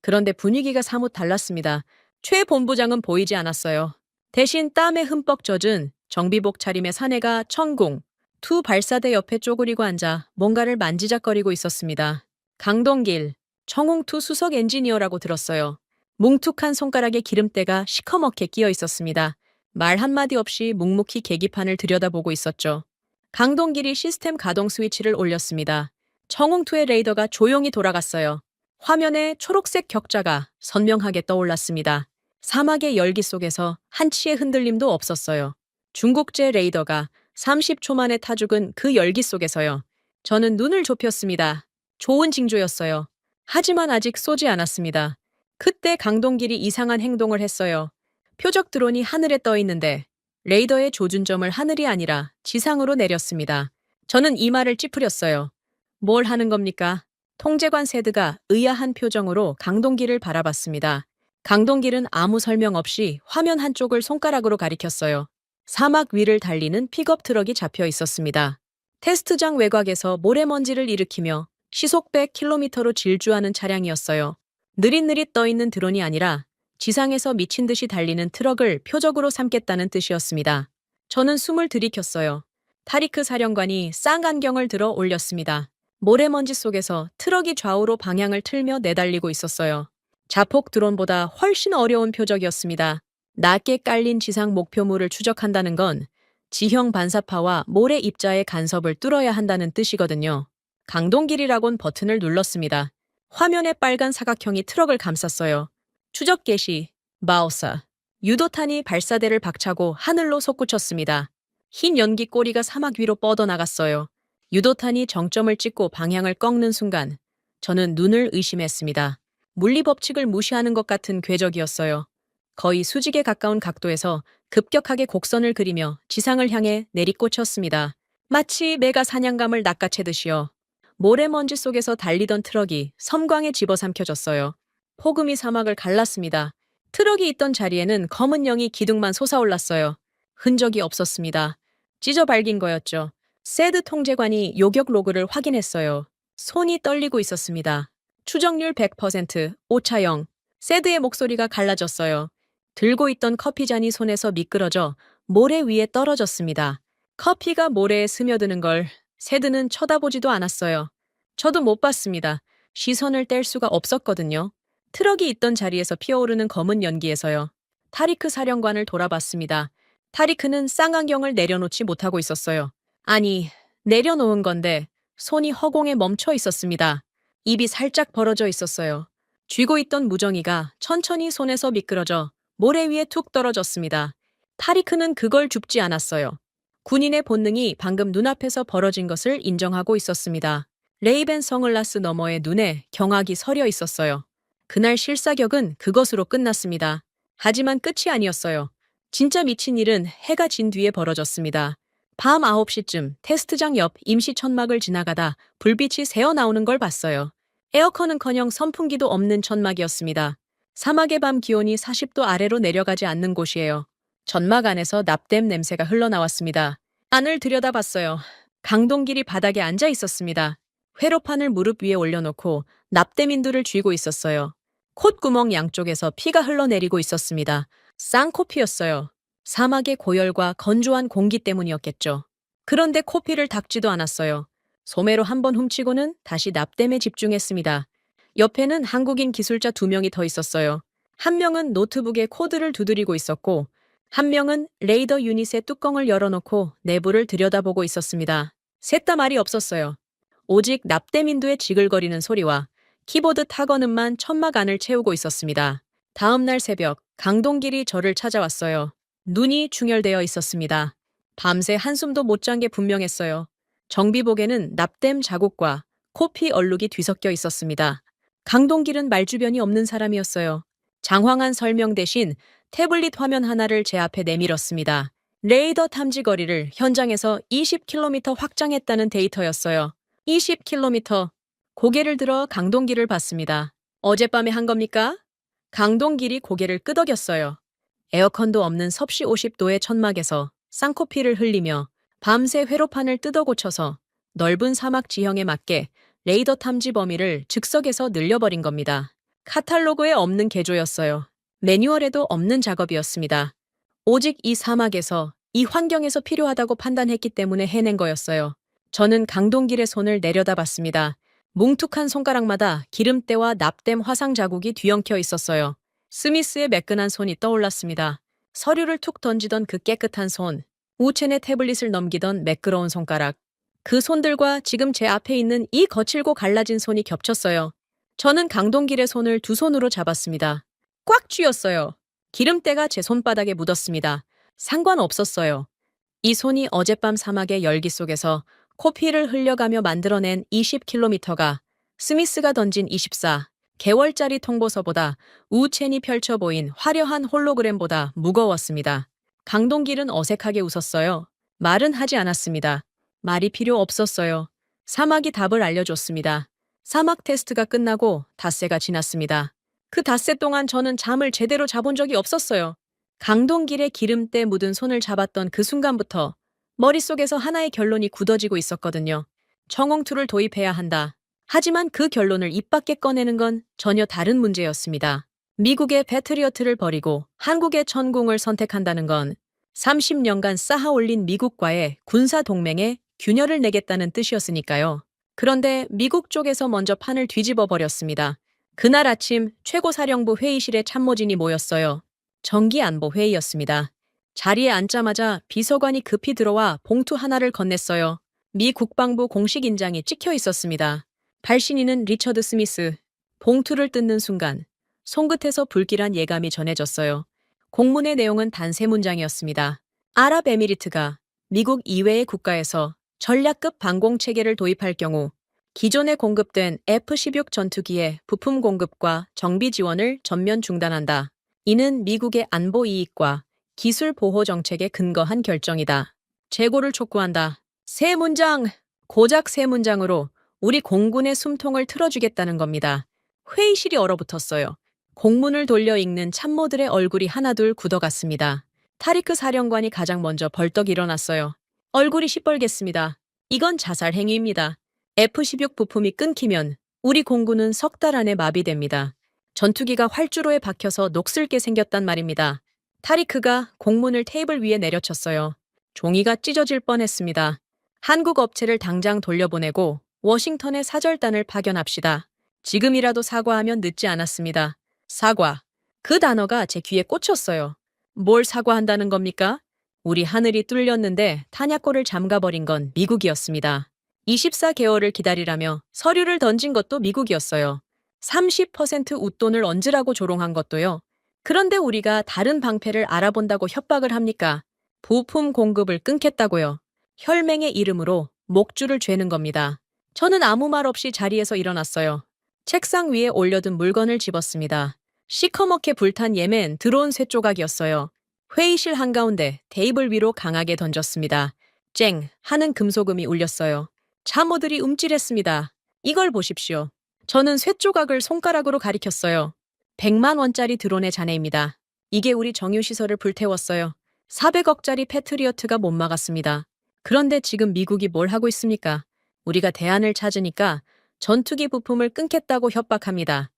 그런데 분위기가 사뭇 달랐습니다. 최 본부장은 보이지 않았어요. 대신 땀에 흠뻑 젖은 정비복 차림의 사내가 천궁, 투 발사대 옆에 쪼그리고 앉아 뭔가를 만지작거리고 있었습니다. 강동길, 청홍투 수석 엔지니어라고 들었어요. 뭉툭한 손가락에 기름때가 시커멓게 끼어 있었습니다. 말 한마디 없이 묵묵히 계기판을 들여다보고 있었죠. 강동길이 시스템 가동 스위치를 올렸습니다. 청홍투의 레이더가 조용히 돌아갔어요. 화면에 초록색 격자가 선명하게 떠올랐습니다. 사막의 열기 속에서 한치의 흔들림도 없었어요. 중국제 레이더가 30초 만에 타죽은 그 열기 속에서요. 저는 눈을 좁혔습니다. 좋은 징조였어요. 하지만 아직 쏘지 않았습니다. 그때 강동길이 이상한 행동을 했어요. 표적 드론이 하늘에 떠 있는데 레이더의 조준점을 하늘이 아니라 지상으로 내렸습니다. 저는 이마를 찌푸렸어요. 뭘 하는 겁니까? 통제관 세드가 의아한 표정으로 강동길을 바라봤습니다. 강동길은 아무 설명 없이 화면 한쪽을 손가락으로 가리켰어요. 사막 위를 달리는 픽업 트럭이 잡혀 있었습니다. 테스트장 외곽에서 모래먼지를 일으키며 시속 100km로 질주하는 차량이었어요. 느릿느릿 떠있는 드론이 아니라 지상에서 미친 듯이 달리는 트럭을 표적으로 삼겠다는 뜻이었습니다. 저는 숨을 들이켰어요. 타리크 사령관이 쌍안경을 들어 올렸습니다. 모래먼지 속에서 트럭이 좌우로 방향을 틀며 내달리고 있었어요. 자폭 드론보다 훨씬 어려운 표적이었습니다. 낮게 깔린 지상 목표물을 추적한다는 건 지형 반사파와 모래 입자의 간섭을 뚫어야 한다는 뜻이거든요. 강동길이라곤 버튼을 눌렀습니다. 화면에 빨간 사각형이 트럭을 감쌌어요. 추적 개시, 마우사. 유도탄이 발사대를 박차고 하늘로 솟구쳤습니다. 흰 연기 꼬리가 사막 위로 뻗어나갔어요. 유도탄이 정점을 찍고 방향을 꺾는 순간 저는 눈을 의심했습니다. 물리 법칙을 무시하는 것 같은 궤적이었어요. 거의 수직에 가까운 각도에서 급격하게 곡선을 그리며 지상을 향해 내리꽂혔습니다. 마치 매가 사냥감을 낚아채듯이요. 모래먼지 속에서 달리던 트럭이 섬광에 집어삼켜졌어요. 폭음이 사막을 갈랐습니다. 트럭이 있던 자리에는 검은 영이 기둥만 솟아올랐어요. 흔적이 없었습니다. 찢어 발긴 거였죠. 세드 통제관이 요격 로그를 확인했어요. 손이 떨리고 있었습니다. 추정률 100%, 오차영. 세드의 목소리가 갈라졌어요. 들고 있던 커피잔이 손에서 미끄러져 모래 위에 떨어졌습니다. 커피가 모래에 스며드는 걸 세드는 쳐다보지도 않았어요. 저도 못 봤습니다. 시선을 뗄 수가 없었거든요. 트럭이 있던 자리에서 피어오르는 검은 연기에서요. 타리크 사령관을 돌아봤습니다. 타리크는 쌍안경을 내려놓지 못하고 있었어요. 아니, 내려놓은 건데 손이 허공에 멈춰 있었습니다. 입이 살짝 벌어져 있었어요. 쥐고 있던 무정이가 천천히 손에서 미끄러져 모래 위에 툭 떨어졌습니다. 타리크는 그걸 줍지 않았어요. 군인의 본능이 방금 눈앞에서 벌어진 것을 인정하고 있었습니다. 레이벤 선글라스 너머의 눈에 경악이 서려 있었어요. 그날 실사격은 그것으로 끝났습니다. 하지만 끝이 아니었어요. 진짜 미친 일은 해가 진 뒤에 벌어졌습니다. 밤 9시쯤 테스트장 옆 임시 천막을 지나가다 불빛이 새어나오는 걸 봤어요. 에어컨은커녕 선풍기도 없는 천막이었습니다. 사막의 밤 기온이 40도 아래로 내려가지 않는 곳이에요. 천막 안에서 납땜 냄새가 흘러나왔습니다. 안을 들여다봤어요. 강동길이 바닥에 앉아 있었습니다. 회로판을 무릎 위에 올려놓고 납땜인두를 쥐고 있었어요. 콧구멍 양쪽에서 피가 흘러내리고 있었습니다. 쌍코피였어요. 사막의 고열과 건조한 공기 때문이었겠죠. 그런데 코피를 닦지도 않았어요. 소매로 한번 훔치고는 다시 납땜에 집중했습니다. 옆에는 한국인 기술자 2명이 더 있었어요. 한 명은 노트북에 코드를 두드리고 있었고 한 명은 레이더 유닛의 뚜껑을 열어놓고 내부를 들여다보고 있었습니다. 셋 다 말이 없었어요. 오직 납땜인두의 지글거리는 소리와 키보드 타건음만 천막 안을 채우고 있었습니다. 다음 날 새벽 강동길이 저를 찾아왔어요. 눈이 충혈되어 있었습니다. 밤새 한숨도 못 잔 게 분명했어요. 정비복에는 납땜 자국과 코피 얼룩이 뒤섞여 있었습니다. 강동길은 말주변이 없는 사람이었어요. 장황한 설명 대신 태블릿 화면 하나를 제 앞에 내밀었습니다. 레이더 탐지 거리를 현장에서 20km 확장했다는 데이터였어요. 20km. 고개를 들어 강동길을 봤습니다. 어젯밤에 한 겁니까? 강동길이 고개를 끄덕였어요. 에어컨도 없는 섭씨 50도의 천막에서 쌍코피를 흘리며 밤새 회로판을 뜯어 고쳐서 넓은 사막 지형에 맞게 레이더 탐지 범위를 즉석에서 늘려버린 겁니다. 카탈로그에 없는 개조였어요. 매뉴얼에도 없는 작업이었습니다. 오직 이 사막에서, 이 환경에서 필요하다고 판단했기 때문에 해낸 거였어요. 저는 강동길의 손을 내려다봤습니다. 뭉툭한 손가락마다 기름때와 납땜 화상 자국이 뒤엉켜 있었어요. 스미스의 매끈한 손이 떠올랐습니다. 서류를 툭 던지던 그 깨끗한 손, 우체내 태블릿을 넘기던 매끄러운 손가락. 그 손들과 지금 제 앞에 있는 이 거칠고 갈라진 손이 겹쳤어요. 저는 강동길의 손을 두 손으로 잡았습니다. 꽉 쥐었어요. 기름때가 제 손바닥에 묻었습니다. 상관없었어요. 이 손이 어젯밤 사막의 열기 속에서 코피를 흘려가며 만들어낸 20km가 스미스가 던진 24개월짜리 통보서보다 우첸이 펼쳐 보인 화려한 홀로그램보다 무거웠습니다. 강동길은 어색하게 웃었어요. 말은 하지 않았습니다. 말이 필요 없었어요. 사막이 답을 알려줬습니다. 사막 테스트가 끝나고 닷새가 지났습니다. 그 닷새 동안 저는 잠을 제대로 자본 적이 없었어요. 강동길의 기름때 묻은 손을 잡았던 그 순간부터 머릿속에서 하나의 결론이 굳어지고 있었거든요. 청홍투를 도입해야 한다. 하지만 그 결론을 입 밖에 꺼내는 건 전혀 다른 문제였습니다. 미국의 패트리어트를 버리고 한국의 천궁을 선택한다는 건 30년간 쌓아올린 미국과의 군사동맹에 균열을 내겠다는 뜻이었으니까요. 그런데 미국 쪽에서 먼저 판을 뒤집어 버렸습니다. 그날 아침 최고사령부 회의실에 참모진이 모였어요. 정기안보 회의였습니다. 자리에 앉자마자 비서관이 급히 들어와 봉투 하나를 건넸어요. 미 국방부 공식 인장이 찍혀 있었습니다. 발신인은 리처드 스미스. 봉투를 뜯는 순간 손끝에서 불길한 예감이 전해졌어요. 공문의 내용은 단 세 문장이었습니다. 아랍에미리트가 미국 이외의 국가에서 전략급 방공 체계를 도입할 경우 기존에 공급된 F-16 전투기의 부품 공급과 정비 지원을 전면 중단한다. 이는 미국의 안보 이익과 기술 보호 정책에 근거한 결정이다. 재고를 촉구한다. 세 문장, 고작 세 문장으로 우리 공군의 숨통을 틀어주겠다는 겁니다. 회의실이 얼어붙었어요. 공문을 돌려 읽는 참모들의 얼굴이 하나둘 굳어갔습니다. 타리크 사령관이 가장 먼저 벌떡 일어났어요. 얼굴이 시뻘갰습니다. 이건 자살 행위입니다. F-16 부품이 끊기면 우리 공군은 석 달 안에 마비됩니다. 전투기가 활주로에 박혀서 녹슬게 생겼단 말입니다. 타리크가 공문을 테이블 위에 내려쳤어요. 종이가 찢어질 뻔했습니다. 한국 업체를 당장 돌려보내고 워싱턴에 사절단을 파견합시다. 지금이라도 사과하면 늦지 않았습니다. 사과. 그 단어가 제 귀에 꽂혔어요. 뭘 사과한다는 겁니까? 우리 하늘이 뚫렸는데 탄약고를 잠가버린 건 미국이었습니다. 24개월을 기다리라며 서류를 던진 것도 미국이었어요. 30% 웃돈을 얹으라고 조롱한 것도요. 그런데 우리가 다른 방패를 알아본다고 협박을 합니까? 부품 공급을 끊겠다고요. 혈맹의 이름으로 목줄을 죄는 겁니다. 저는 아무 말 없이 자리에서 일어났어요. 책상 위에 올려둔 물건을 집었습니다. 시커멓게 불탄 예멘 드론 쇠 조각이었어요. 회의실 한가운데 테이블 위로 강하게 던졌습니다. 쨍 하는 금속음이 울렸어요. 참모들이 움찔했습니다. 이걸 보십시오. 저는 쇠 조각을 손가락으로 가리켰어요. 100만 원짜리 드론의 잔해입니다. 이게 우리 정유시설을 불태웠어요. 400억짜리 패트리어트가 못 막았습니다. 그런데 지금 미국이 뭘 하고 있습니까? 우리가 대안을 찾으니까 전투기 부품을 끊겠다고 협박합니다.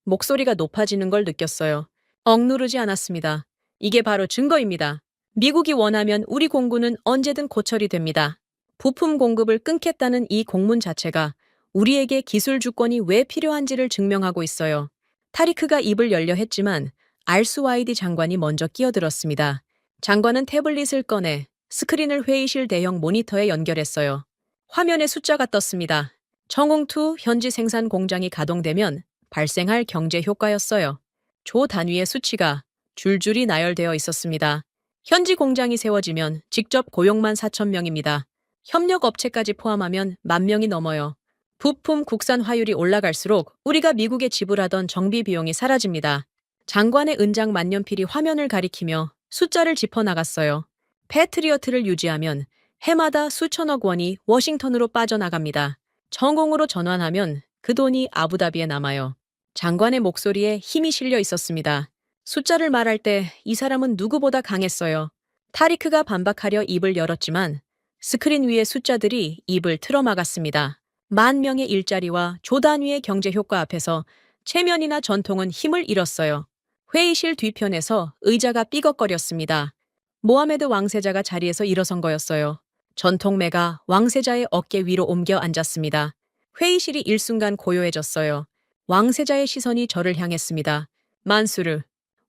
목소리가 높아지는 걸 느꼈어요. 억누르지 않았습니다. 이게 바로 증거입니다. 미국이 원하면 우리 공군은 언제든 고철이 됩니다. 부품 공급을 끊겠다는 이 공문 자체가 우리에게 기술 주권이 왜 필요한지를 증명하고 있어요. 타리크가 입을 열려 했지만 알스와이디 장관이 먼저 끼어들었습니다. 장관은 태블릿을 꺼내 스크린을 회의실 대형 모니터에 연결했어요. 화면에 숫자가 떴습니다. 청웅2 현지 생산 공장이 가동되면 발생할 경제 효과였어요. 조 단위의 수치가 줄줄이 나열되어 있었습니다. 현지 공장이 세워지면 직접 고용만 4,000명입니다. 협력 업체까지 포함하면 10,000명이 넘어요. 부품 국산 화율이 올라갈수록 우리가 미국에 지불하던 정비 비용이 사라집니다. 장관의 은장 만년필이 화면을 가리키며 숫자를 짚어나갔어요. 패트리어트를 유지하면 해마다 수천억 원이 워싱턴으로 빠져나갑니다. 정공으로 전환하면 그 돈이 아부다비에 남아요. 장관의 목소리에 힘이 실려 있었습니다. 숫자를 말할 때 이 사람은 누구보다 강했어요. 타리크가 반박하려 입을 열었지만 스크린 위의 숫자들이 입을 틀어막았습니다. 10,000명의 일자리와 조 단위의 경제 효과 앞에서 체면이나 전통은 힘을 잃었어요. 회의실 뒤편에서 의자가 삐걱거렸습니다. 모하메드 왕세자가 자리에서 일어선 거였어요. 전통매가 왕세자의 어깨 위로 옮겨 앉았습니다. 회의실이 일순간 고요해졌어요. 왕세자의 시선이 저를 향했습니다. 만수르.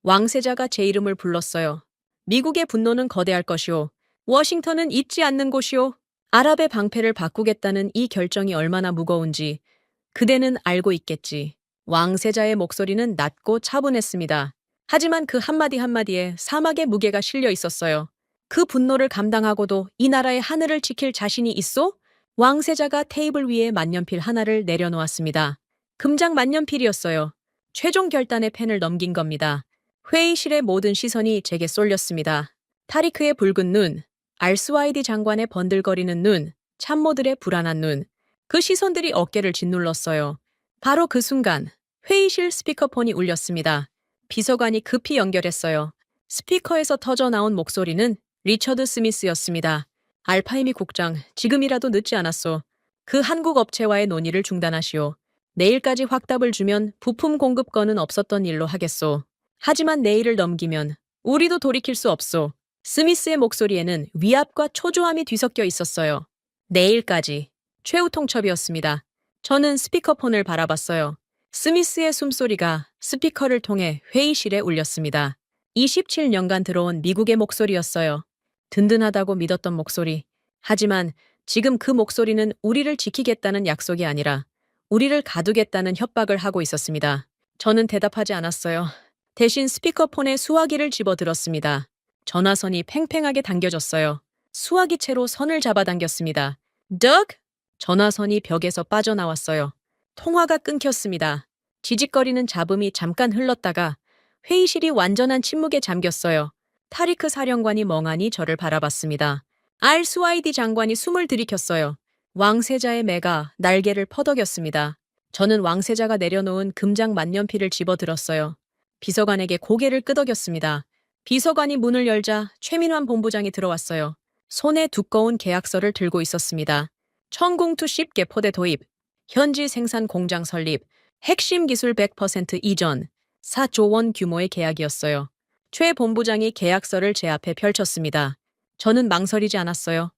왕세자가 제 이름을 불렀어요. 미국의 분노는 거대할 것이오. 워싱턴은 잊지 않는 곳이오. 아랍의 방패를 바꾸겠다는 이 결정이 얼마나 무거운지 그대는 알고 있겠지. 왕세자의 목소리는 낮고 차분했습니다. 하지만 그 한마디 한마디에 사막의 무게가 실려 있었어요. 그 분노를 감당하고도 이 나라의 하늘을 지킬 자신이 있소? 왕세자가 테이블 위에 만년필 하나를 내려놓았습니다. 금장 만년필이었어요. 최종 결단의 펜을 넘긴 겁니다. 회의실의 모든 시선이 제게 쏠렸습니다. 타리크의 붉은 눈, 알스와이디 장관의 번들거리는 눈, 참모들의 불안한 눈. 그 시선들이 어깨를 짓눌렀어요. 바로 그 순간 회의실 스피커폰이 울렸습니다. 비서관이 급히 연결했어요. 스피커에서 터져나온 목소리는 리처드 스미스였습니다. 알파이미 국장, 지금이라도 늦지 않았소. 그 한국 업체와의 논의를 중단하시오. 내일까지 확답을 주면 부품 공급 건은 없었던 일로 하겠소. 하지만 내일을 넘기면 우리도 돌이킬 수 없소. 스미스의 목소리에는 위압과 초조함이 뒤섞여 있었어요. 내일까지. 최후 통첩이었습니다. 저는 스피커폰을 바라봤어요. 스미스의 숨소리가 스피커를 통해 회의실에 울렸습니다. 27년간 들어온 미국의 목소리였어요. 든든하다고 믿었던 목소리. 하지만 지금 그 목소리는 우리를 지키겠다는 약속이 아니라 우리를 가두겠다는 협박을 하고 있었습니다. 저는 대답하지 않았어요. 대신 스피커폰에 수화기를 집어들었습니다. 전화선이 팽팽하게 당겨졌어요. 수화기 채로 선을 잡아당겼습니다. Doug? 전화선이 벽에서 빠져나왔어요. 통화가 끊겼습니다. 지직거리는 잡음이 잠깐 흘렀다가 회의실이 완전한 침묵에 잠겼어요. 타리크 사령관이 멍하니 저를 바라봤습니다. 알스와이디 장관이 숨을 들이켰어요. 왕세자의 매가 날개를 퍼덕였습니다. 저는 왕세자가 내려놓은 금장 만년필을 집어들었어요. 비서관에게 고개를 끄덕였습니다. 비서관이 문을 열자 최민환 본부장이 들어왔어요. 손에 두꺼운 계약서를 들고 있었습니다. 천궁투 10개 포대 도입, 현지 생산 공장 설립, 핵심 기술 100% 이전, 4조 원 규모의 계약이었어요. 최 본부장이 계약서를 제 앞에 펼쳤습니다. 저는 망설이지 않았어요.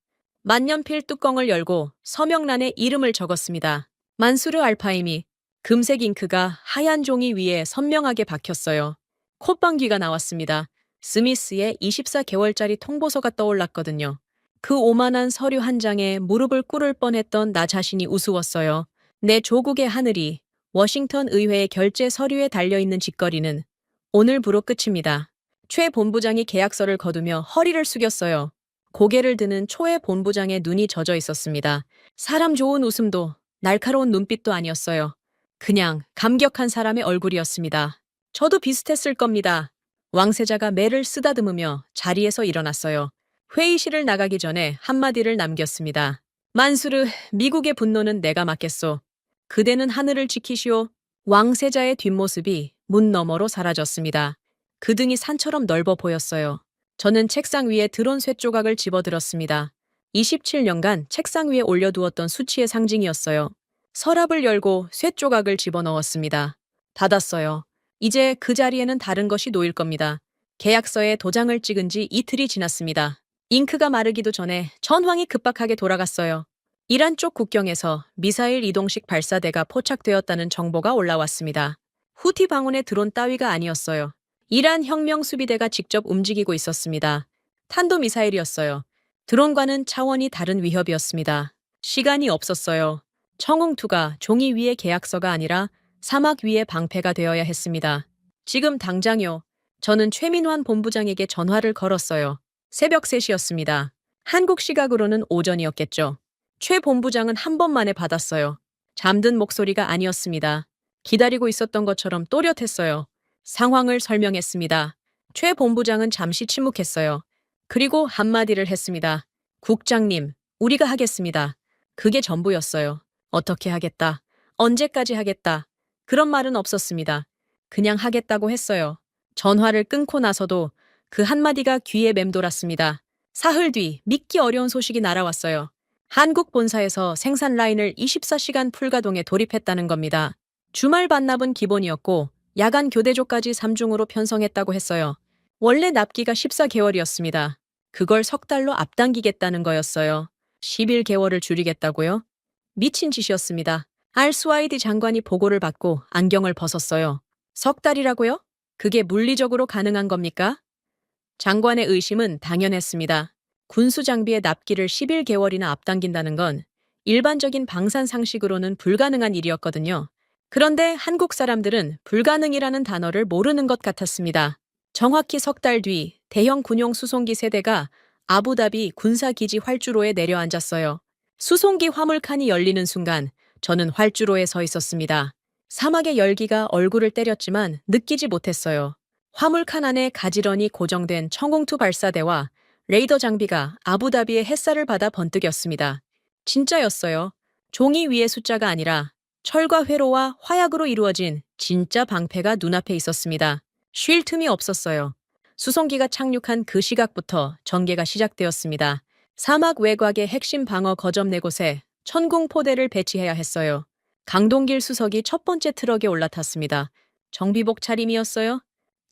만년필 뚜껑을 열고 서명란에 이름을 적었습니다. 만수르 알파임이. 금색 잉크가 하얀 종이 위에 선명하게 박혔어요. 콧방귀가 나왔습니다. 스미스의 24개월짜리 통보서가 떠올랐거든요. 그 오만한 서류 한 장에 무릎을 꿇을 뻔했던 나 자신이 우스웠어요. 내 조국의 하늘이 워싱턴 의회의 결제 서류에 달려있는 짓거리는 오늘부로 끝입니다. 최 본부장이 계약서를 거두며 허리를 숙였어요. 고개를 드는 초의 본부장의 눈이 젖어 있었습니다. 사람 좋은 웃음도 날카로운 눈빛도 아니었어요. 그냥 감격한 사람의 얼굴이었습니다. 저도 비슷했을 겁니다. 왕세자가 매를 쓰다듬으며 자리에서 일어났어요. 회의실을 나가기 전에 한마디를 남겼습니다. 만수르, 미국의 분노는 내가 맡겠소. 그대는 하늘을 지키시오. 왕세자의 뒷모습이 문 너머로 사라졌습니다. 그 등이 산처럼 넓어 보였어요. 저는 책상 위에 드론 쇳조각을 집어들었습니다. 27년간 책상 위에 올려두었던 수치의 상징이었어요. 서랍을 열고 쇳조각을 집어넣었습니다. 닫았어요. 이제 그 자리에는 다른 것이 놓일 겁니다. 계약서에 도장을 찍은 지 이틀이 지났습니다. 잉크가 마르기도 전에 전황이 급박하게 돌아갔어요. 이란 쪽 국경에서 미사일 이동식 발사대가 포착되었다는 정보가 올라왔습니다. 후티 방언의 드론 따위가 아니었어요. 이란 혁명 수비대가 직접 움직이고 있었습니다. 탄도미사일이었어요. 드론과는 차원이 다른 위협이었습니다. 시간이 없었어요. 청웅투가 종이 위의 계약서가 아니라 사막 위의 방패가 되어야 했습니다. 지금 당장요. 저는 최민환 본부장에게 전화를 걸었어요. 새벽 3시였습니다. 한국 시각으로는 오전이었겠죠. 최 본부장은 한 번 만에 받았어요. 잠든 목소리가 아니었습니다. 기다리고 있었던 것처럼 또렷했어요. 상황을 설명했습니다. 최 본부장은 잠시 침묵했어요. 그리고 한마디를 했습니다. 국장님, 우리가 하겠습니다. 그게 전부였어요. 어떻게 하겠다. 언제까지 하겠다. 그런 말은 없었습니다. 그냥 하겠다고 했어요. 전화를 끊고 나서도 그 한마디가 귀에 맴돌았습니다. 사흘 뒤 믿기 어려운 소식이 날아왔어요. 한국 본사에서 생산 라인을 24시간 풀가동에 돌입했다는 겁니다. 주말 반납은 기본이었고 야간 교대조까지 3중으로 편성했다고 했어요. 원래 납기가 14개월이었습니다. 그걸 석 달로 앞당기겠다는 거였어요. 11개월을 줄이겠다고요? 미친 짓이었습니다. 알스와이디 장관이 보고를 받고 안경을 벗었어요. 석 달이라고요? 그게 물리적으로 가능한 겁니까? 장관의 의심은 당연했습니다. 군수 장비의 납기를 11개월이나 앞당긴다는 건 일반적인 방산 상식으로는 불가능한 일이었거든요. 그런데 한국 사람들은 불가능이라는 단어를 모르는 것 같았습니다. 정확히 석 달 뒤 대형 군용 수송기 세대가 아부다비 군사기지 활주로에 내려앉았어요. 수송기 화물칸이 열리는 순간 저는 활주로에 서 있었습니다. 사막의 열기가 얼굴을 때렸지만 느끼지 못했어요. 화물칸 안에 가지런히 고정된 청공투 발사대와 레이더 장비가 아부다비의 햇살을 받아 번뜩였습니다. 진짜였어요. 종이 위의 숫자가 아니라 철과 회로와 화약으로 이루어진 진짜 방패가 눈앞에 있었습니다. 쉴 틈이 없었어요. 수송기가 착륙한 그 시각부터 전개가 시작되었습니다. 사막 외곽의 핵심 방어 거점 4곳에 천궁포대를 배치해야 했어요. 강동길 수석이 첫 번째 트럭에 올라탔습니다. 정비복 차림이었어요.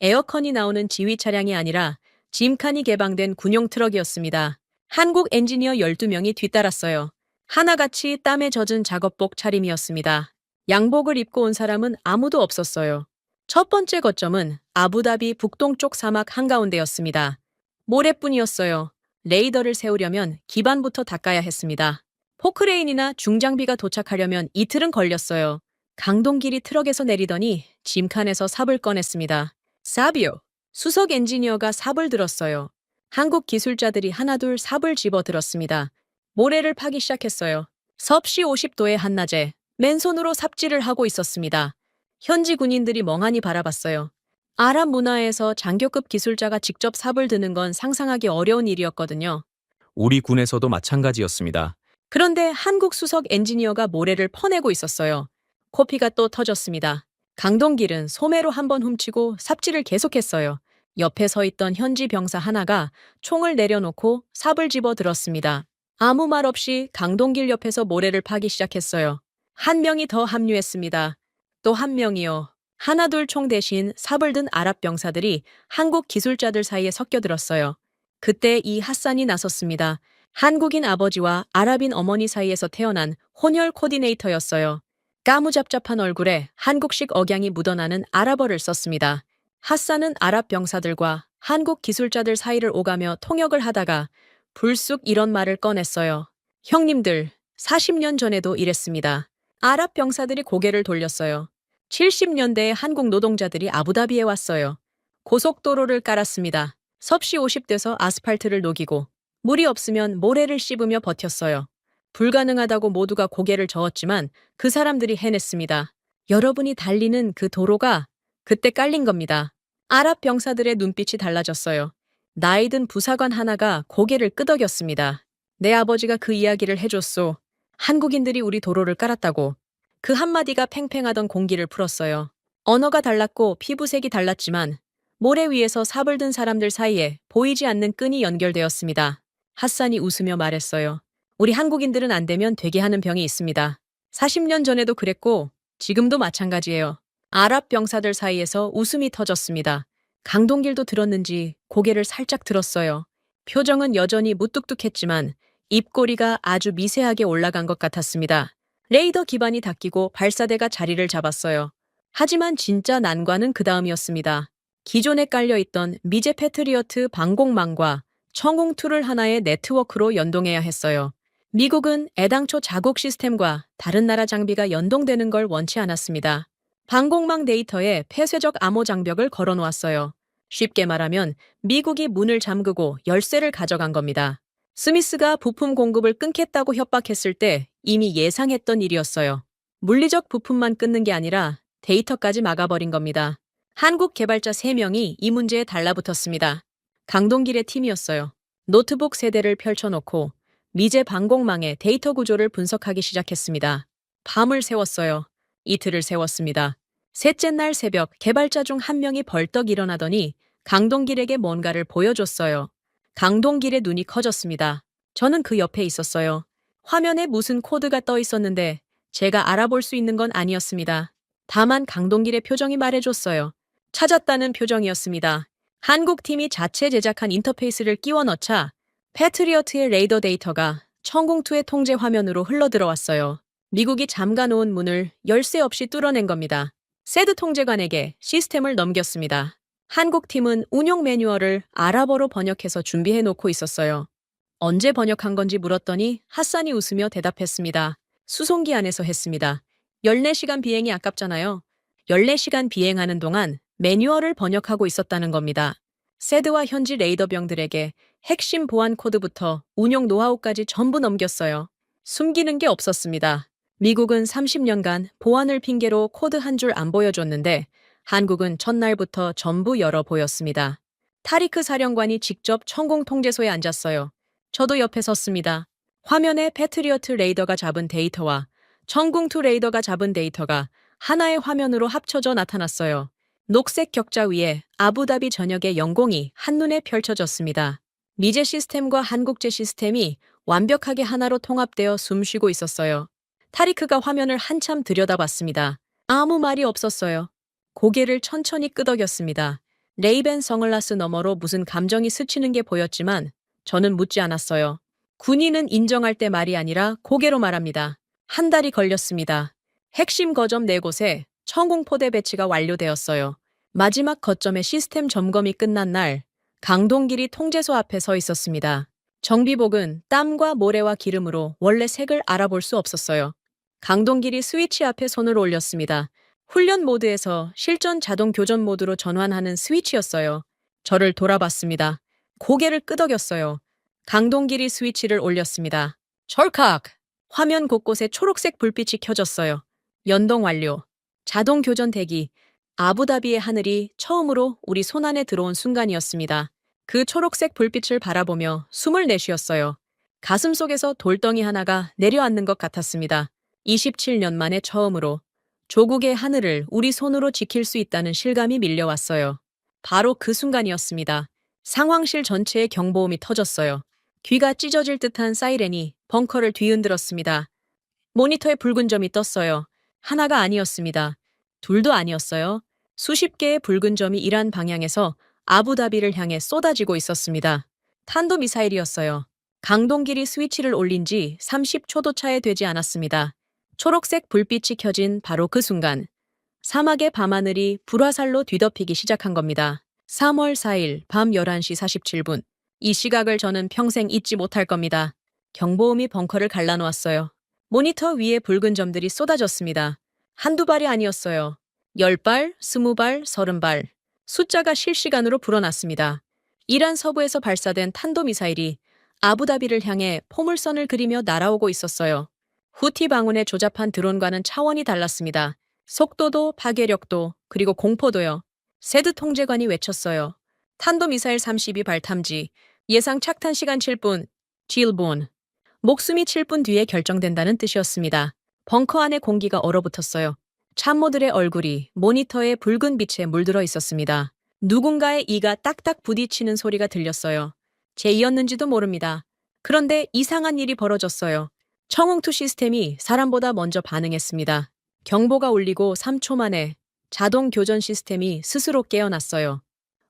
에어컨이 나오는 지휘 차량이 아니라 짐칸이 개방된 군용 트럭이었습니다. 한국 엔지니어 12명이 뒤따랐어요. 하나같이 땀에 젖은 작업복 차림이었습니다. 양복을 입고 온 사람은 아무도 없었어요. 첫 번째 거점은 아부다비 북동쪽 사막 한가운데였습니다. 모래뿐이었어요. 레이더를 세우려면 기반부터 닦아야 했습니다. 포크레인이나 중장비가 도착하려면 이틀은 걸렸어요. 강동길이 트럭에서 내리더니 짐칸에서 삽을 꺼냈습니다. 사비오, 수석 엔지니어가 삽을 들었어요. 한국 기술자들이 하나둘 삽을 집어 들었습니다. 모래를 파기 시작했어요. 섭씨 50도의 한낮에 맨손으로 삽질을 하고 있었습니다. 현지 군인들이 멍하니 바라봤어요. 아랍 문화에서 장교급 기술자가 직접 삽을 드는 건 상상하기 어려운 일이었거든요. 우리 군에서도 마찬가지였습니다. 그런데 한국 수석 엔지니어가 모래를 퍼내고 있었어요. 코피가 또 터졌습니다. 강동길은 소매로 한번 훔치고 삽질을 계속했어요. 옆에 서 있던 현지 병사 하나가 총을 내려놓고 삽을 집어 들었습니다. 아무 말 없이 강동길 옆에서 모래를 파기 시작했어요. 한 명이 더 합류했습니다. 또 한 명이요. 하나둘 총 대신 삽을 든 아랍 병사들이 한국 기술자들 사이에 섞여들었어요. 그때 이 핫산이 나섰습니다. 한국인 아버지와 아랍인 어머니 사이에서 태어난 혼혈 코디네이터였어요. 까무잡잡한 얼굴에 한국식 억양이 묻어나는 아랍어를 썼습니다. 핫산은 아랍 병사들과 한국 기술자들 사이를 오가며 통역을 하다가 불쑥 이런 말을 꺼냈어요. 형님들, 40년 전에도 이랬습니다. 아랍 병사들이 고개를 돌렸어요. 70년대에 한국 노동자들이 아부다비에 왔어요. 고속도로를 깔았습니다. 섭씨 50대에서 아스팔트를 녹이고 물이 없으면 모래를 씹으며 버텼어요. 불가능하다고 모두가 고개를 저었지만 그 사람들이 해냈습니다. 여러분이 달리는 그 도로가 그때 깔린 겁니다. 아랍 병사들의 눈빛이 달라졌어요. 나이든 부사관 하나가 고개를 끄덕였습니다. 내 아버지가 그 이야기를 해줬소. 한국인들이 우리 도로를 깔았다고. 그 한마디가 팽팽하던 공기를 풀었어요. 언어가 달랐고 피부색이 달랐지만 모래 위에서 삽을 든 사람들 사이에 보이지 않는 끈이 연결되었습니다. 핫산이 웃으며 말했어요. 우리 한국인들은 안 되면 되게 하는 병이 있습니다. 40년 전에도 그랬고 지금도 마찬가지예요. 아랍 병사들 사이에서 웃음이 터졌습니다. 강동길도 들었는지 고개를 살짝 들었어요. 표정은 여전히 무뚝뚝했지만 입꼬리가 아주 미세하게 올라간 것 같았습니다. 레이더 기반이 닦이고 발사대가 자리를 잡았어요. 하지만 진짜 난관은 그 다음이었습니다. 기존에 깔려있던 미제 패트리어트 방공망과 청공2를 하나의 네트워크로 연동해야 했어요. 미국은 애당초 자국 시스템과 다른 나라 장비가 연동되는 걸 원치 않았습니다. 방공망 데이터에 폐쇄적 암호 장벽을 걸어놓았어요. 쉽게 말하면 미국이 문을 잠그고 열쇠를 가져간 겁니다. 스미스가 부품 공급을 끊겠다고 협박했을 때 이미 예상했던 일이었어요. 물리적 부품만 끊는 게 아니라 데이터까지 막아버린 겁니다. 한국 개발자 3명이 이 문제에 달라붙었습니다. 강동길의 팀이었어요. 노트북 세대를 펼쳐놓고 미제 방공망의 데이터 구조를 분석하기 시작했습니다. 밤을 새웠어요. 이틀을 새웠습니다. 셋째 날 새벽 개발자 중 한 명이 벌떡 일어나더니 강동길에게 뭔가를 보여줬어요. 강동길의 눈이 커졌습니다. 저는 그 옆에 있었어요. 화면에 무슨 코드가 떠 있었는데 제가 알아볼 수 있는 건 아니었습니다. 다만 강동길의 표정이 말해줬어요. 찾았다는 표정이었습니다. 한국팀이 자체 제작한 인터페이스를 끼워 넣자 패트리어트의 레이더 데이터가 청공2의 통제 화면으로 흘러들어왔어요. 미국이 잠가놓은 문을 열쇠 없이 뚫어낸 겁니다. 세드 통제관에게 시스템을 넘겼습니다. 한국팀은 운용 매뉴얼을 아랍어로 번역해서 준비해 놓고 있었어요. 언제 번역한 건지 물었더니 핫산이 웃으며 대답했습니다. 수송기 안에서 했습니다. 14시간 비행이 아깝잖아요. 14시간 비행하는 동안 매뉴얼을 번역하고 있었다는 겁니다. 세드와 현지 레이더병들에게 핵심 보안 코드부터 운용 노하우까지 전부 넘겼어요. 숨기는 게 없었습니다. 미국은 30년간 보안을 핑계로 코드 한 줄 안 보여줬는데 한국은 첫날부터 전부 열어 보였습니다. 타리크 사령관이 직접 천공 통제소에 앉았어요. 저도 옆에 섰습니다. 화면에 패트리어트 레이더가 잡은 데이터와 천궁2 레이더가 잡은 데이터가 하나의 화면으로 합쳐져 나타났어요. 녹색 격자 위에 아부다비 전역의 영공이 한눈에 펼쳐졌습니다. 미제 시스템과 한국제 시스템이 완벽하게 하나로 통합되어 숨쉬고 있었어요. 타리크가 화면을 한참 들여다봤습니다. 아무 말이 없었어요. 고개를 천천히 끄덕였습니다. 레이벤 선글라스 너머로 무슨 감정이 스치는 게 보였지만 저는 묻지 않았어요. 군인은 인정할 때 말이 아니라 고개로 말합니다. 한 달이 걸렸습니다. 핵심 거점 4곳에 천공포대 배치가 완료되었어요. 마지막 거점의 시스템 점검이 끝난 날, 강동길이 통제소 앞에 서 있었습니다. 정비복은 땀과 모래와 기름으로 원래 색을 알아볼 수 없었어요. 강동길이 스위치 앞에 손을 올렸습니다. 훈련 모드에서 실전 자동 교전 모드로 전환하는 스위치였어요. 저를 돌아봤습니다. 고개를 끄덕였어요. 강동길이 스위치를 올렸습니다. 철칵! 화면 곳곳에 초록색 불빛이 켜졌어요. 연동 완료. 자동 교전 대기. 아부다비의 하늘이 처음으로 우리 손안에 들어온 순간이었습니다. 그 초록색 불빛을 바라보며 숨을 내쉬었어요. 가슴속에서 돌덩이 하나가 내려앉는 것 같았습니다. 27년 만에 처음으로 조국의 하늘을 우리 손으로 지킬 수 있다는 실감이 밀려왔어요. 바로 그 순간이었습니다. 상황실 전체에 경보음이 터졌어요. 귀가 찢어질 듯한 사이렌이 벙커를 뒤흔들었습니다. 모니터에 붉은 점이 떴어요. 하나가 아니었습니다. 둘도 아니었어요. 수십 개의 붉은 점이 이란 방향에서 아부다비를 향해 쏟아지고 있었습니다. 탄도미사일이었어요. 강동길이 스위치를 올린 지 30초도 차에 되지 않았습니다. 초록색 불빛이 켜진 바로 그 순간, 사막의 밤하늘이 불화살로 뒤덮이기 시작한 겁니다. 3월 4일 밤 11시 47분. 이 시각을 저는 평생 잊지 못할 겁니다. 경보음이 벙커를 갈라놓았어요. 모니터 위에 붉은 점들이 쏟아졌습니다. 한두 발이 아니었어요. 10발, 20발, 30발. 숫자가 실시간으로 불어났습니다. 이란 서부에서 발사된 탄도미사일이 아부다비를 향해 포물선을 그리며 날아오고 있었어요. 후티 방운에 조잡한 드론과는 차원이 달랐습니다. 속도도 파괴력도 그리고 공포도요. 세드 통제관이 외쳤어요. 탄도미사일 32발 탐지. 예상 착탄 시간 7분. 7분. 목숨이 7분 뒤에 결정된다는 뜻이었습니다. 벙커 안에 공기가 얼어붙었어요. 참모들의 얼굴이 모니터의 붉은 빛에 물들어 있었습니다. 누군가의 이가 딱딱 부딪히는 소리가 들렸어요. 제 이였는지도 모릅니다. 그런데 이상한 일이 벌어졌어요. 청홍투 시스템이 사람보다 먼저 반응했습니다. 경보가 울리고 3초 만에 자동 교전 시스템이 스스로 깨어났어요.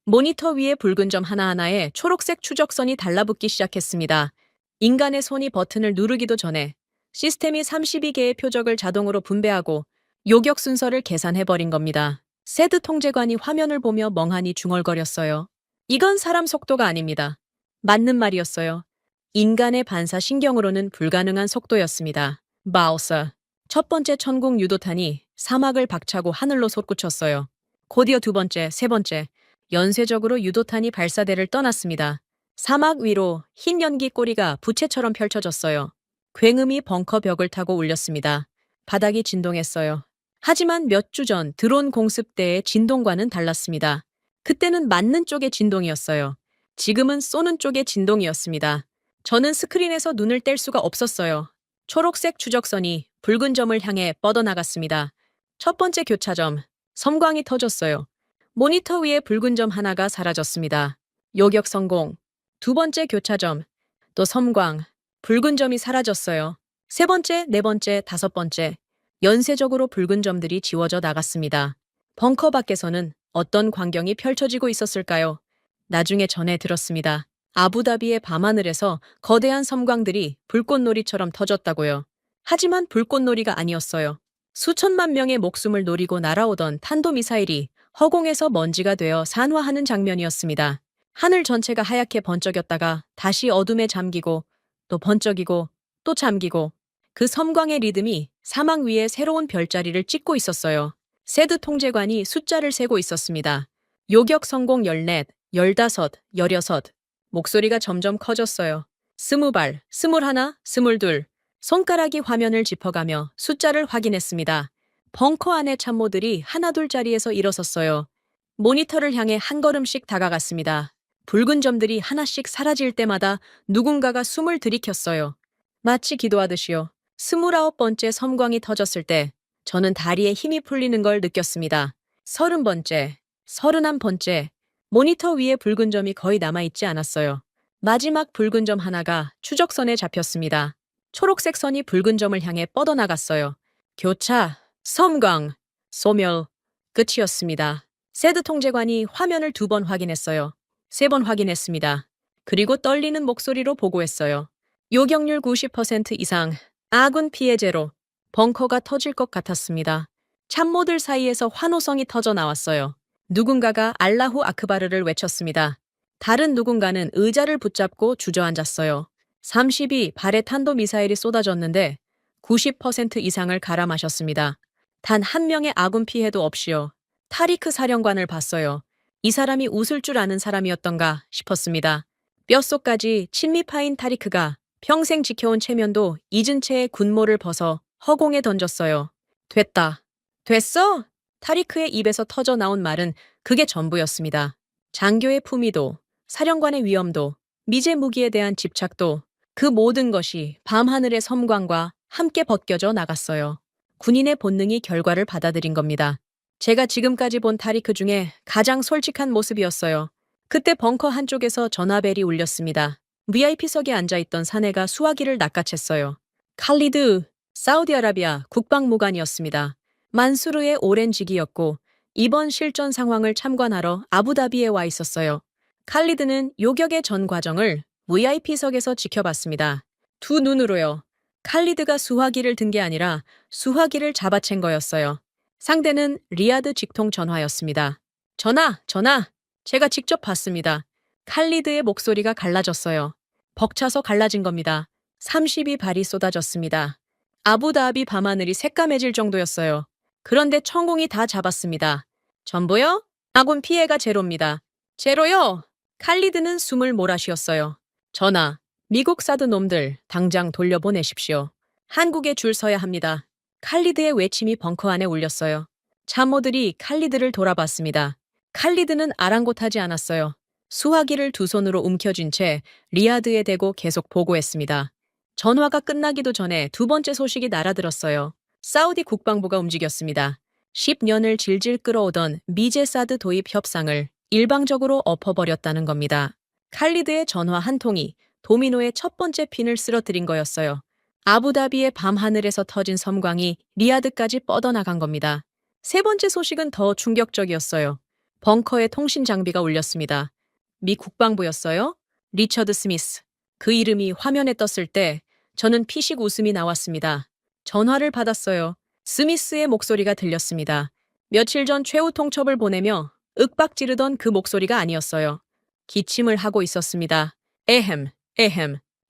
모니터 위에 붉은 점 하나하나에 초록색 추적선이 달라붙기 시작했습니다. 인간의 손이 버튼을 누르기도 전에 시스템이 32개의 표적을 자동으로 분배하고 요격 순서를 계산해버린 겁니다. 세드 통제관이 화면을 보며 멍하니 중얼거렸어요. 이건 사람 속도가 아닙니다. 맞는 말이었어요. 인간의 반사 신경으로는 불가능한 속도였습니다. 마우스. 첫 번째 천국 유도탄이 사막을 박차고 하늘로 솟구쳤어요. 곧이어 두 번째, 세 번째, 연쇄적으로 유도탄이 발사대를 떠났습니다. 사막 위로 흰 연기 꼬리가 부채처럼 펼쳐졌어요. 굉음이 벙커 벽을 타고 울렸습니다. 바닥이 진동했어요. 하지만 몇 주 전 드론 공습 때의 진동과는 달랐습니다. 그때는 맞는 쪽의 진동이었어요. 지금은 쏘는 쪽의 진동이었습니다. 저는 스크린에서 눈을 뗄 수가 없었어요. 초록색 추적선이 붉은 점을 향해 뻗어나갔습니다. 첫 번째 교차점, 섬광이 터졌어요. 모니터 위에 붉은 점 하나가 사라졌습니다. 요격 성공. 두 번째 교차점, 또 섬광, 붉은 점이 사라졌어요. 세 번째, 네 번째, 다섯 번째. 연쇄적으로 붉은 점들이 지워져 나갔습니다. 벙커 밖에서는 어떤 광경이 펼쳐지고 있었을까요? 나중에 전해 들었습니다. 아부다비의 밤하늘에서 거대한 섬광들이 불꽃놀이처럼 터졌다고요. 하지만 불꽃놀이가 아니었어요. 수천만 명의 목숨을 노리고 날아오던 탄도미사일이 허공에서 먼지가 되어 산화하는 장면이었습니다. 하늘 전체가 하얗게 번쩍였다가 다시 어둠에 잠기고 또 번쩍이고 또 잠기고 그 섬광의 리듬이 사막 위에 새로운 별자리를 찍고 있었어요. 세드 통제관이 숫자를 세고 있었습니다. 요격 성공 14, 15, 16. 목소리가 점점 커졌어요. 20발, 21, 22. 손가락이 화면을 짚어가며 숫자를 확인했습니다. 벙커 안의 참모들이 하나둘 자리에서 일어섰어요. 모니터를 향해 한 걸음씩 다가갔습니다. 붉은 점들이 하나씩 사라질 때마다 누군가가 숨을 들이켰어요. 마치 기도하듯이요. 29번째 섬광이 터졌을 때 저는 다리에 힘이 풀리는 걸 느꼈습니다. 30번째, 31번째. 모니터 위에 붉은 점이 거의 남아있지 않았어요. 마지막 붉은 점 하나가 추적선에 잡혔습니다. 초록색 선이 붉은 점을 향해 뻗어나갔어요. 교차, 섬광, 소멸, 끝이었습니다. 세드 통제관이 화면을 2번 확인했어요. 3번 확인했습니다. 그리고 떨리는 목소리로 보고했어요. 요격률 90% 이상, 아군 피해 제로, 벙커가 터질 것 같았습니다. 참모들 사이에서 환호성이 터져 나왔어요. 누군가가 알라후 아크바르를 외쳤습니다. 다른 누군가는 의자를 붙잡고 주저앉았어요. 32발의 탄도미사일이 쏟아졌는데 90% 이상을 갈아 마셨습니다. 단 한 명의 아군 피해도 없이요. 타리크 사령관을 봤어요. 이 사람이 웃을 줄 아는 사람이었던가 싶었습니다. 뼛속까지 침미 파인 타리크가 평생 지켜온 체면도 잊은 채의 군모를 벗어 허공에 던졌어요. 됐다. 됐어? 타리크의 입에서 터져 나온 말은 그게 전부였습니다. 장교의 품위도, 사령관의 위엄도, 미제 무기에 대한 집착도, 그 모든 것이 밤하늘의 섬광과 함께 벗겨져 나갔어요. 군인의 본능이 결과를 받아들인 겁니다. 제가 지금까지 본 타리크 중에 가장 솔직한 모습이었어요. 그때 벙커 한쪽에서 전화벨이 울렸습니다. VIP석에 앉아있던 사내가 수화기를 낚아챘어요. 칼리드, 사우디아라비아 국방무관이었습니다. 만수르의 오랜 직위였고 이번 실전 상황을 참관하러 아부다비에 와 있었어요. 칼리드는 요격의 전 과정을 VIP석에서 지켜봤습니다. 두 눈으로요. 칼리드가 수화기를 든 게 아니라 수화기를 잡아챈 거였어요. 상대는 리야드 직통 전화였습니다. 전화! 제가 직접 봤습니다. 칼리드의 목소리가 갈라졌어요. 벅차서 갈라진 겁니다. 32발이 쏟아졌습니다. 아부다비 밤하늘이 새까매질 정도였어요. 그런데 천공이 다 잡았습니다. 전부요? 아군 피해가 제로입니다. 제로요? 칼리드는 숨을 몰아쉬었어요. 전하, 미국 사드 놈들 당장 돌려보내십시오. 한국에 줄 서야 합니다. 칼리드의 외침이 벙커 안에 울렸어요. 참모들이 칼리드를 돌아봤습니다. 칼리드는 아랑곳하지 않았어요. 수화기를 두 손으로 움켜쥔 채 리야드에 대고 계속 보고했습니다. 전화가 끝나기도 전에 두 번째 소식이 날아들었어요. 사우디 국방부가 움직였습니다. 10년을 질질 끌어오던 미제 사드 도입 협상을 일방적으로 엎어버렸다는 겁니다. 칼리드의 전화 한 통이 도미노의 첫 번째 핀을 쓰러뜨린 거였어요. 아부다비의 밤하늘에서 터진 섬광이 리야드까지 뻗어나간 겁니다. 세 번째 소식은 더 충격적이었어요. 벙커에 통신 장비가 울렸습니다. 미 국방부였어요? 리처드 스미스. 그 이름이 화면에 떴을 때 저는 피식 웃음이 나왔습니다. 전화를 받았어요. 스미스의 목소리가 들렸습니다. 며칠 전 최후 통첩을 보내며 윽박 지르던 그 목소리가 아니었어요. 기침을 하고 있었습니다. 에헴.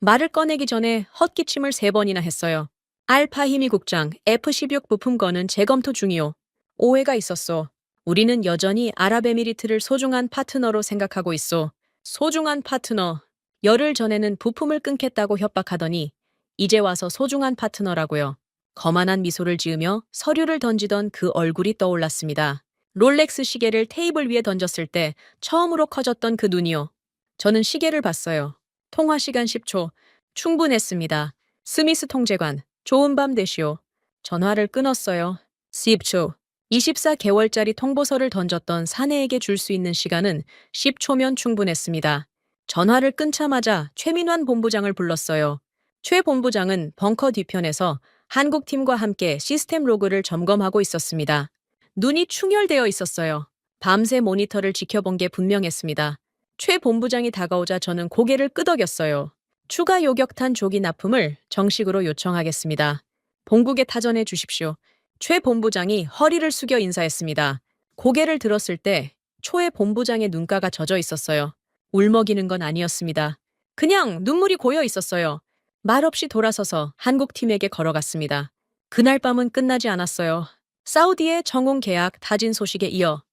말을 꺼내기 전에 헛기침을 3번이나 했어요. 알파히미 국장, F-16 부품건은 재검토 중이요. 오해가 있었소. 우리는 여전히 아랍에미리트를 소중한 파트너로 생각하고 있소. 소중한 파트너. 열흘 전에는 부품을 끊겠다고 협박하더니 이제 와서 소중한 파트너라고요. 거만한 미소를 지으며 서류를 던지던 그 얼굴이 떠올랐습니다. 롤렉스 시계를 테이블 위에 던졌을 때 처음으로 커졌던 그 눈이요. 저는 시계를 봤어요. 통화 시간 10초. 충분했습니다. 스미스 통제관, 좋은 밤 되시오. 전화를 끊었어요. 10초. 24개월짜리 통보서를 던졌던 사내에게 줄 수 있는 시간은 10초면 충분했습니다. 전화를 끊자마자 최민환 본부장을 불렀어요. 최 본부장은 벙커 뒤편에서 한국팀과 함께 시스템 로그를 점검하고 있었습니다. 눈이 충혈되어 있었어요. 밤새 모니터를 지켜본 게 분명했습니다. 최 본부장이 다가오자 저는 고개를 끄덕였어요. 추가 요격탄 조기 납품을 정식으로 요청하겠습니다. 본국에 타전해 주십시오. 최 본부장이 허리를 숙여 인사했습니다. 고개를 들었을 때 초의 본부장의 눈가가 젖어 있었어요. 울먹이는 건 아니었습니다. 그냥 눈물이 고여 있었어요. 말없이 돌아서서 한국팀에게 걸어갔습니다. 그날 밤은 끝나지 않았어요. 사우디의 정훈 계약 타진 소식에 이어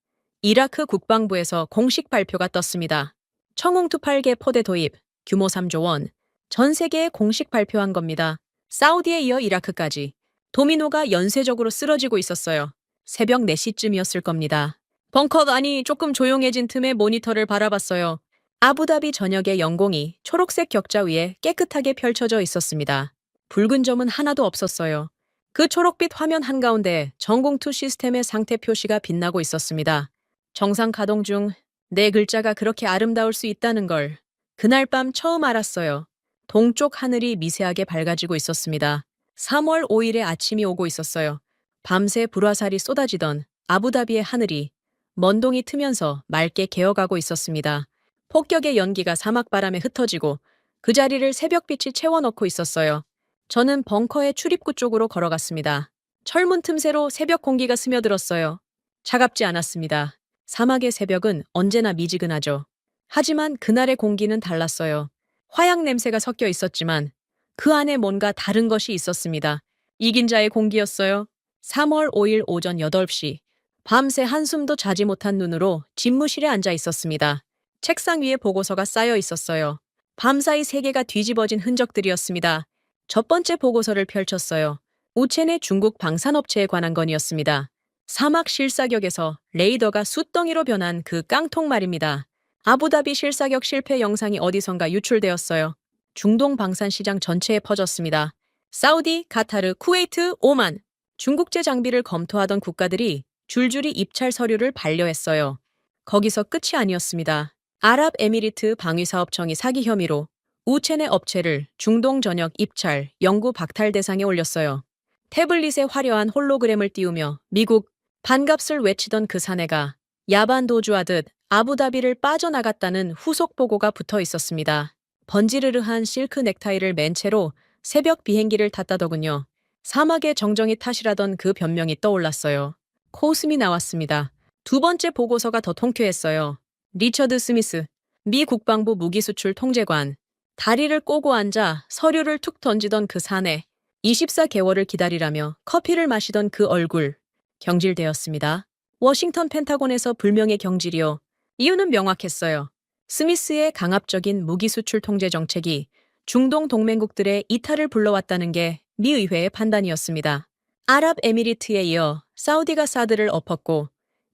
이라크 국방부에서 공식 발표가 떴습니다. 청웅투 8개 포대 도입, 규모 3조 원, 전 세계에 공식 발표한 겁니다. 사우디에 이어 이라크까지. 도미노가 연쇄적으로 쓰러지고 있었어요. 새벽 4시쯤이었을 겁니다. 벙커 안이 조금 조용해진 틈에 모니터를 바라봤어요. 아부다비 전역의 영공이 초록색 격자 위에 깨끗하게 펼쳐져 있었습니다. 붉은 점은 하나도 없었어요. 그 초록빛 화면 한가운데 전공투 시스템의 상태 표시가 빛나고 있었습니다. 정상 가동 중 4글자가 그렇게 아름다울 수 있다는 걸 그날 밤 처음 알았어요. 동쪽 하늘이 미세하게 밝아지고 있었습니다. 3월 5일에 아침이 오고 있었어요. 밤새 불화살이 쏟아지던 아부다비의 하늘이 먼동이 트면서 맑게 개어가고 있었습니다. 폭격의 연기가 사막바람에 흩어지고 그 자리를 새벽빛이 채워넣고 있었어요. 저는 벙커의 출입구 쪽으로 걸어갔습니다. 철문 틈새로 새벽 공기가 스며들었어요. 차갑지 않았습니다. 사막의 새벽은 언제나 미지근하죠. 하지만 그날의 공기는 달랐어요. 화약 냄새가 섞여 있었지만 그 안에 뭔가 다른 것이 있었습니다. 이긴 자의 공기였어요. 3월 5일 오전 8시. 밤새 한숨도 자지 못한 눈으로 집무실에 앉아 있었습니다. 책상 위에 보고서가 쌓여 있었어요. 밤사이 세계가 뒤집어진 흔적들이었습니다. 첫 번째 보고서를 펼쳤어요. 우첸의 중국 방산업체에 관한 건이었습니다. 사막 실사격에서 레이더가 숫덩이로 변한 그 깡통 말입니다. 아부다비 실사격 실패 영상이 어디선가 유출되었어요. 중동 방산 시장 전체에 퍼졌습니다. 사우디, 카타르, 쿠웨이트, 오만, 중국제 장비를 검토하던 국가들이 줄줄이 입찰 서류를 반려했어요. 거기서 끝이 아니었습니다. 아랍에미리트 방위사업청이 사기 혐의로 우첸의 업체를 중동 전역 입찰, 영구 박탈 대상에 올렸어요. 태블릿에 화려한 홀로그램을 띄우며 미국 반값을 외치던 그 사내가 야반 도주하듯 아부다비를 빠져나갔다는 후속 보고가 붙어 있었습니다. 번지르르한 실크 넥타이를 맨 채로 새벽 비행기를 탔다더군요. 사막의 정정이 탓이라던 그 변명이 떠올랐어요. 코웃음이 나왔습니다. 두 번째 보고서가 더 통쾌했어요. 리처드 스미스, 미 국방부 무기수출 통제관. 다리를 꼬고 앉아 서류를 툭 던지던 그 사내. 24개월을 기다리라며 커피를 마시던 그 얼굴. 경질되었습니다. 워싱턴 펜타곤에서 불명예 경질이요. 이유는 명확했어요. 스미스의 강압적인 무기수출 통제 정책이 중동 동맹국들의 이탈을 불러왔다는 게 미 의회의 판단이었습니다. 아랍에미리트에 이어 사우디가 사드를 엎었고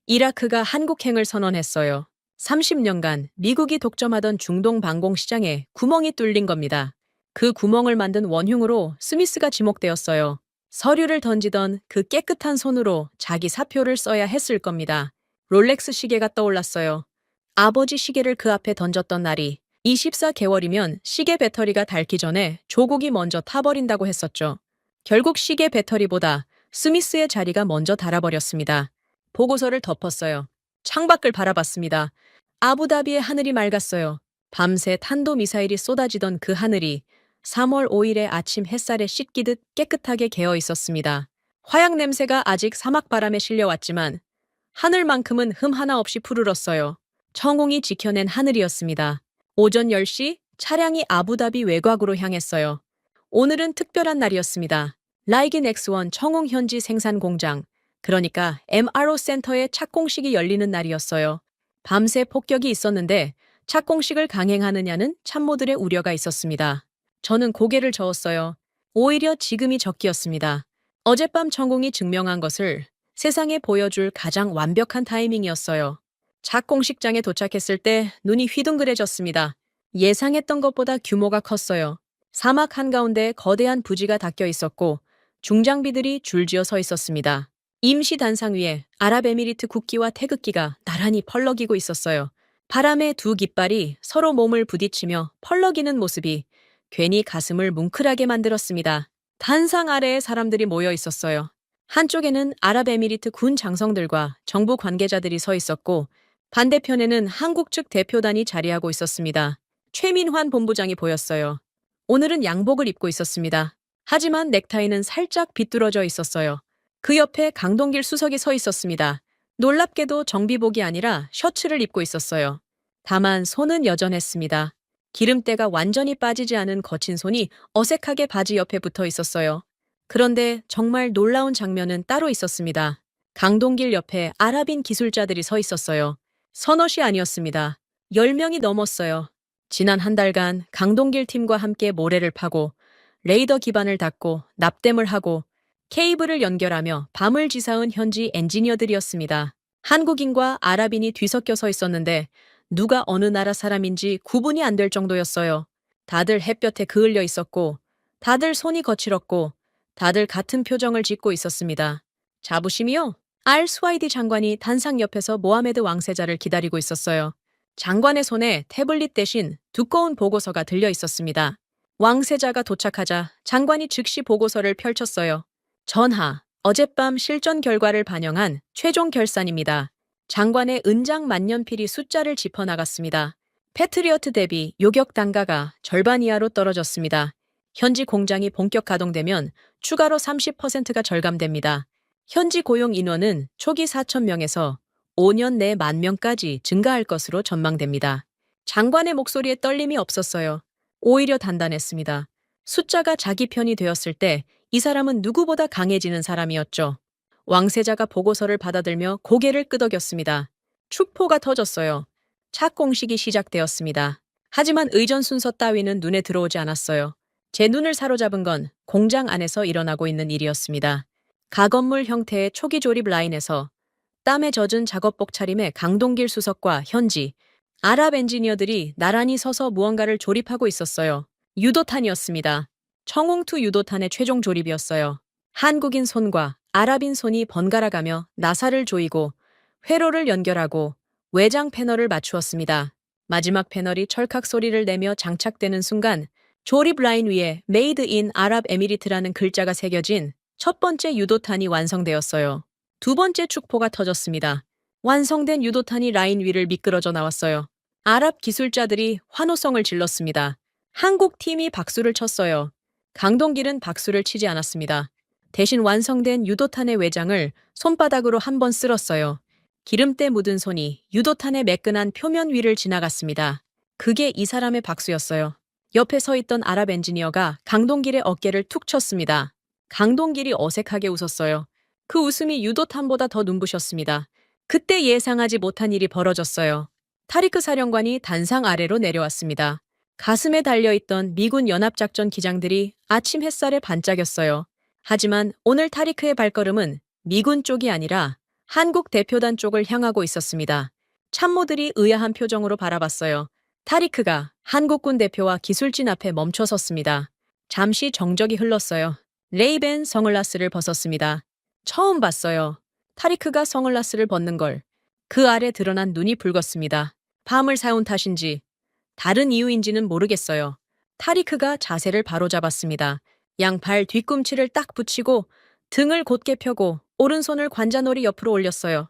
이라크가 한국행을 선언했어요. 30년간 미국이 독점하던 중동 방공시장에 구멍이 뚫린 겁니다. 그 구멍을 만든 원흉으로 스미스가 지목되었어요. 서류를 던지던 그 깨끗한 손으로 자기 사표를 써야 했을 겁니다. 롤렉스 시계가 떠올랐어요. 아버지 시계를 그 앞에 던졌던 날이 24개월이면 시계 배터리가 닳기 전에 조국이 먼저 타버린다고 했었죠. 결국 시계 배터리보다 스미스의 자리가 먼저 닳아버렸습니다. 보고서를 덮었어요. 창밖을 바라봤습니다. 아부다비의 하늘이 맑았어요. 밤새 탄도미사일이 쏟아지던 그 하늘이 3월 5일의 아침 햇살에 씻기듯 깨끗하게 개어 있었습니다. 화약 냄새가 아직 사막바람에 실려왔지만 하늘만큼은 흠 하나 없이 푸르렀어요. 청홍이 지켜낸 하늘이었습니다. 오전 10시 차량이 아부다비 외곽으로 향했어요. 오늘은 특별한 날이었습니다. 라이긴 X1 청홍 현지 생산 공장, 그러니까 MRO 센터의 착공식이 열리는 날이었어요. 밤새 폭격이 있었는데 착공식을 강행하느냐는 참모들의 우려가 있었습니다. 저는 고개를 저었어요. 오히려 지금이 적기였습니다. 어젯밤 천공이 증명한 것을 세상에 보여줄 가장 완벽한 타이밍이었어요. 착공식장에 도착했을 때 눈이 휘둥그레졌습니다. 예상했던 것보다 규모가 컸어요. 사막 한가운데 거대한 부지가 닦여 있었고 중장비들이 줄지어 서 있었습니다. 임시 단상 위에 아랍에미리트 국기와 태극기가 나란히 펄럭이고 있었어요. 바람에 두 깃발이 서로 몸을 부딪히며 펄럭이는 모습이 괜히 가슴을 뭉클하게 만들었습니다. 단상 아래에 사람들이 모여 있었어요. 한쪽에는 아랍에미리트 군 장성들과 정부 관계자들이 서 있었고 반대편에는 한국 측 대표단이 자리하고 있었습니다. 최민환 본부장이 보였어요. 오늘은 양복을 입고 있었습니다. 하지만 넥타이는 살짝 비뚤어져 있었어요. 그 옆에 강동길 수석이 서 있었습니다. 놀랍게도 정비복이 아니라 셔츠를 입고 있었어요. 다만 손은 여전했습니다. 기름때가 완전히 빠지지 않은 거친 손이 어색하게 바지 옆에 붙어 있었어요. 그런데 정말 놀라운 장면은 따로 있었습니다. 강동길 옆에 아랍인 기술자들이 서 있었어요. 서너시 아니었습니다. 10명이 넘었어요. 지난 한 달간 강동길 팀과 함께 모래를 파고 레이더 기반을 닫고 납땜을 하고 케이블을 연결하며 밤을 지새운 현지 엔지니어들이었습니다. 한국인과 아랍인이 뒤섞여 서 있었는데 누가 어느 나라 사람인지 구분이 안 될 정도였어요. 다들 햇볕에 그을려 있었고 다들 손이 거칠었고 다들 같은 표정을 짓고 있었습니다. 자부심이요? 알-스와이디 장관이 단상 옆에서 모하메드 왕세자를 기다리고 있었어요. 장관의 손에 태블릿 대신 두꺼운 보고서가 들려 있었습니다. 왕세자가 도착하자 장관이 즉시 보고서를 펼쳤어요. 전하, 어젯밤 실전 결과를 반영한 최종 결산입니다. 장관의 은장 만년필이 숫자를 짚어나갔습니다. 패트리어트 대비 요격 단가가 절반 이하로 떨어졌습니다. 현지 공장이 본격 가동되면 추가로 30%가 절감됩니다. 현지 고용 인원은 초기 4,000명에서 5년 내 10,000명까지 증가할 것으로 전망됩니다. 장관의 목소리에 떨림이 없었어요. 오히려 단단했습니다. 숫자가 자기 편이 되었을 때 이 사람은 누구보다 강해지는 사람이었죠. 왕세자가 보고서를 받아들며 고개를 끄덕였습니다. 축포가 터졌어요. 착공식이 시작되었습니다. 하지만 의전 순서 따위는 눈에 들어오지 않았어요. 제 눈을 사로잡은 건 공장 안에서 일어나고 있는 일이었습니다. 가건물 형태의 초기 조립 라인에서 땀에 젖은 작업복 차림의 강동길 수석과 현지, 아랍 엔지니어들이 나란히 서서 무언가를 조립하고 있었어요. 유도탄이었습니다. 청홍투 유도탄의 최종 조립이었어요. 한국인 손과 아랍인 손이 번갈아가며 나사를 조이고 회로를 연결하고 외장 패널을 맞추었습니다. 마지막 패널이 철칵 소리를 내며 장착되는 순간 조립 라인 위에 메이드 인 아랍에미리트라는 글자가 새겨진 첫 번째 유도탄이 완성되었어요. 두 번째 축포가 터졌습니다. 완성된 유도탄이 라인 위를 미끄러져 나왔어요. 아랍 기술자들이 환호성을 질렀습니다. 한국 팀이 박수를 쳤어요. 강동길은 박수를 치지 않았습니다. 대신 완성된 유도탄의 외장을 손바닥으로 한번 쓸었어요. 기름때 묻은 손이 유도탄의 매끈한 표면 위를 지나갔습니다. 그게 이 사람의 박수였어요. 옆에 서 있던 아랍 엔지니어가 강동길의 어깨를 툭 쳤습니다. 강동길이 어색하게 웃었어요. 그 웃음이 유도탄보다 더 눈부셨습니다. 그때 예상하지 못한 일이 벌어졌어요. 타리크 사령관이 단상 아래로 내려왔습니다. 가슴에 달려있던 미군 연합작전 기장들이 아침 햇살에 반짝였어요. 하지만 오늘 타리크의 발걸음은 미군 쪽이 아니라 한국 대표단 쪽을 향하고 있었습니다. 참모들이 의아한 표정으로 바라봤어요. 타리크가 한국군 대표와 기술진 앞에 멈춰 섰습니다. 잠시 정적이 흘렀어요. 레이벤 선글라스를 벗었습니다. 처음 봤어요. 타리크가 선글라스를 벗는 걸. 그 아래 드러난 눈이 붉었습니다. 밤을 새운 탓인지 다른 이유인지는 모르겠어요. 타리크가 자세를 바로잡았습니다. 양발 뒤꿈치를 딱 붙이고 등을 곧게 펴고 오른손을 관자놀이 옆으로 올렸어요.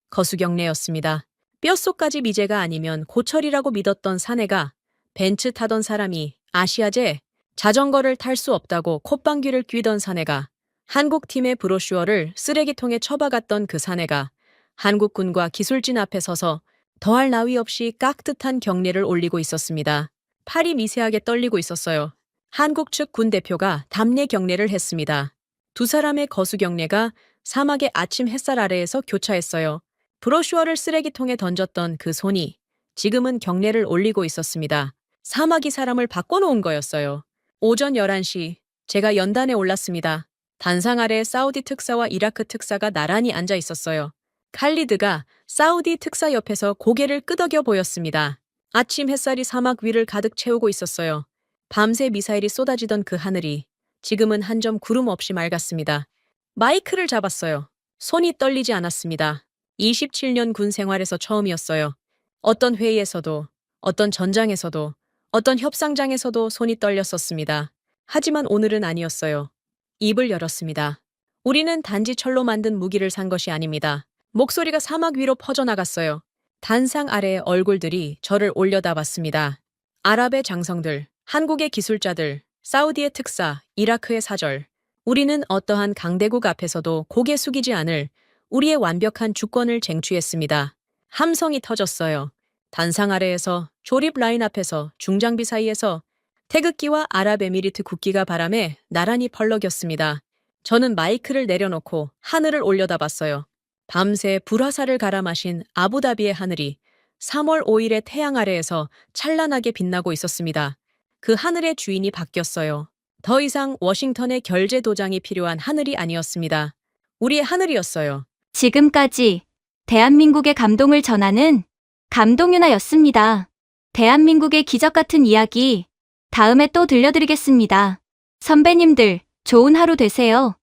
거수경례였습니다. 뼛속까지 미제가 아니면 고철이라고 믿었던 사내가 벤츠 타던 사람이 아시아제 자전거를 탈 수 없다고 콧방귀를 뀌던 사내가 한국팀의 브로슈어를 쓰레기통에 처박았던 그 사내가 한국군과 기술진 앞에 서서 더할 나위 없이 깍듯한 경례를 올리고 있었습니다. 팔이 미세하게 떨리고 있었어요. 한국 측 군 대표가 답례 경례를 했습니다. 두 사람의 거수 경례가 사막의 아침 햇살 아래에서 교차했어요. 브로슈어를 쓰레기통에 던졌던 그 손이 지금은 경례를 올리고 있었습니다. 사막이 사람을 바꿔놓은 거였어요. 오전 11시 제가 연단에 올랐습니다. 단상 아래 사우디 특사와 이라크 특사가 나란히 앉아 있었어요. 칼리드가 사우디 특사 옆에서 고개를 끄덕여 보였습니다. 아침 햇살이 사막 위를 가득 채우고 있었어요. 밤새 미사일이 쏟아지던 그 하늘이 지금은 한 점 구름 없이 맑았습니다. 마이크를 잡았어요. 손이 떨리지 않았습니다. 27년 군 생활에서 처음이었어요. 어떤 회의에서도, 어떤 전장에서도, 어떤 협상장에서도 손이 떨렸었습니다. 하지만 오늘은 아니었어요. 입을 열었습니다. 우리는 단지 철로 만든 무기를 산 것이 아닙니다. 목소리가 사막 위로 퍼져나갔어요. 단상 아래의 얼굴들이 저를 올려다봤습니다. 아랍의 장성들, 한국의 기술자들, 사우디의 특사, 이라크의 사절. 우리는 어떠한 강대국 앞에서도 고개 숙이지 않을 우리의 완벽한 주권을 쟁취했습니다. 함성이 터졌어요. 단상 아래에서, 조립 라인 앞에서, 중장비 사이에서 태극기와 아랍에미리트 국기가 바람에 나란히 펄럭였습니다. 저는 마이크를 내려놓고 하늘을 올려다봤어요. 밤새 불화살을 갈아 마신 아부다비의 하늘이 3월 5일의 태양 아래에서 찬란하게 빛나고 있었습니다. 그 하늘의 주인이 바뀌었어요. 더 이상 워싱턴의 결제 도장이 필요한 하늘이 아니었습니다. 우리의 하늘이었어요. 지금까지 대한민국의 감동을 전하는 감동윤아였습니다. 대한민국의 기적 같은 이야기 다음에 또 들려드리겠습니다. 선배님들, 좋은 하루 되세요.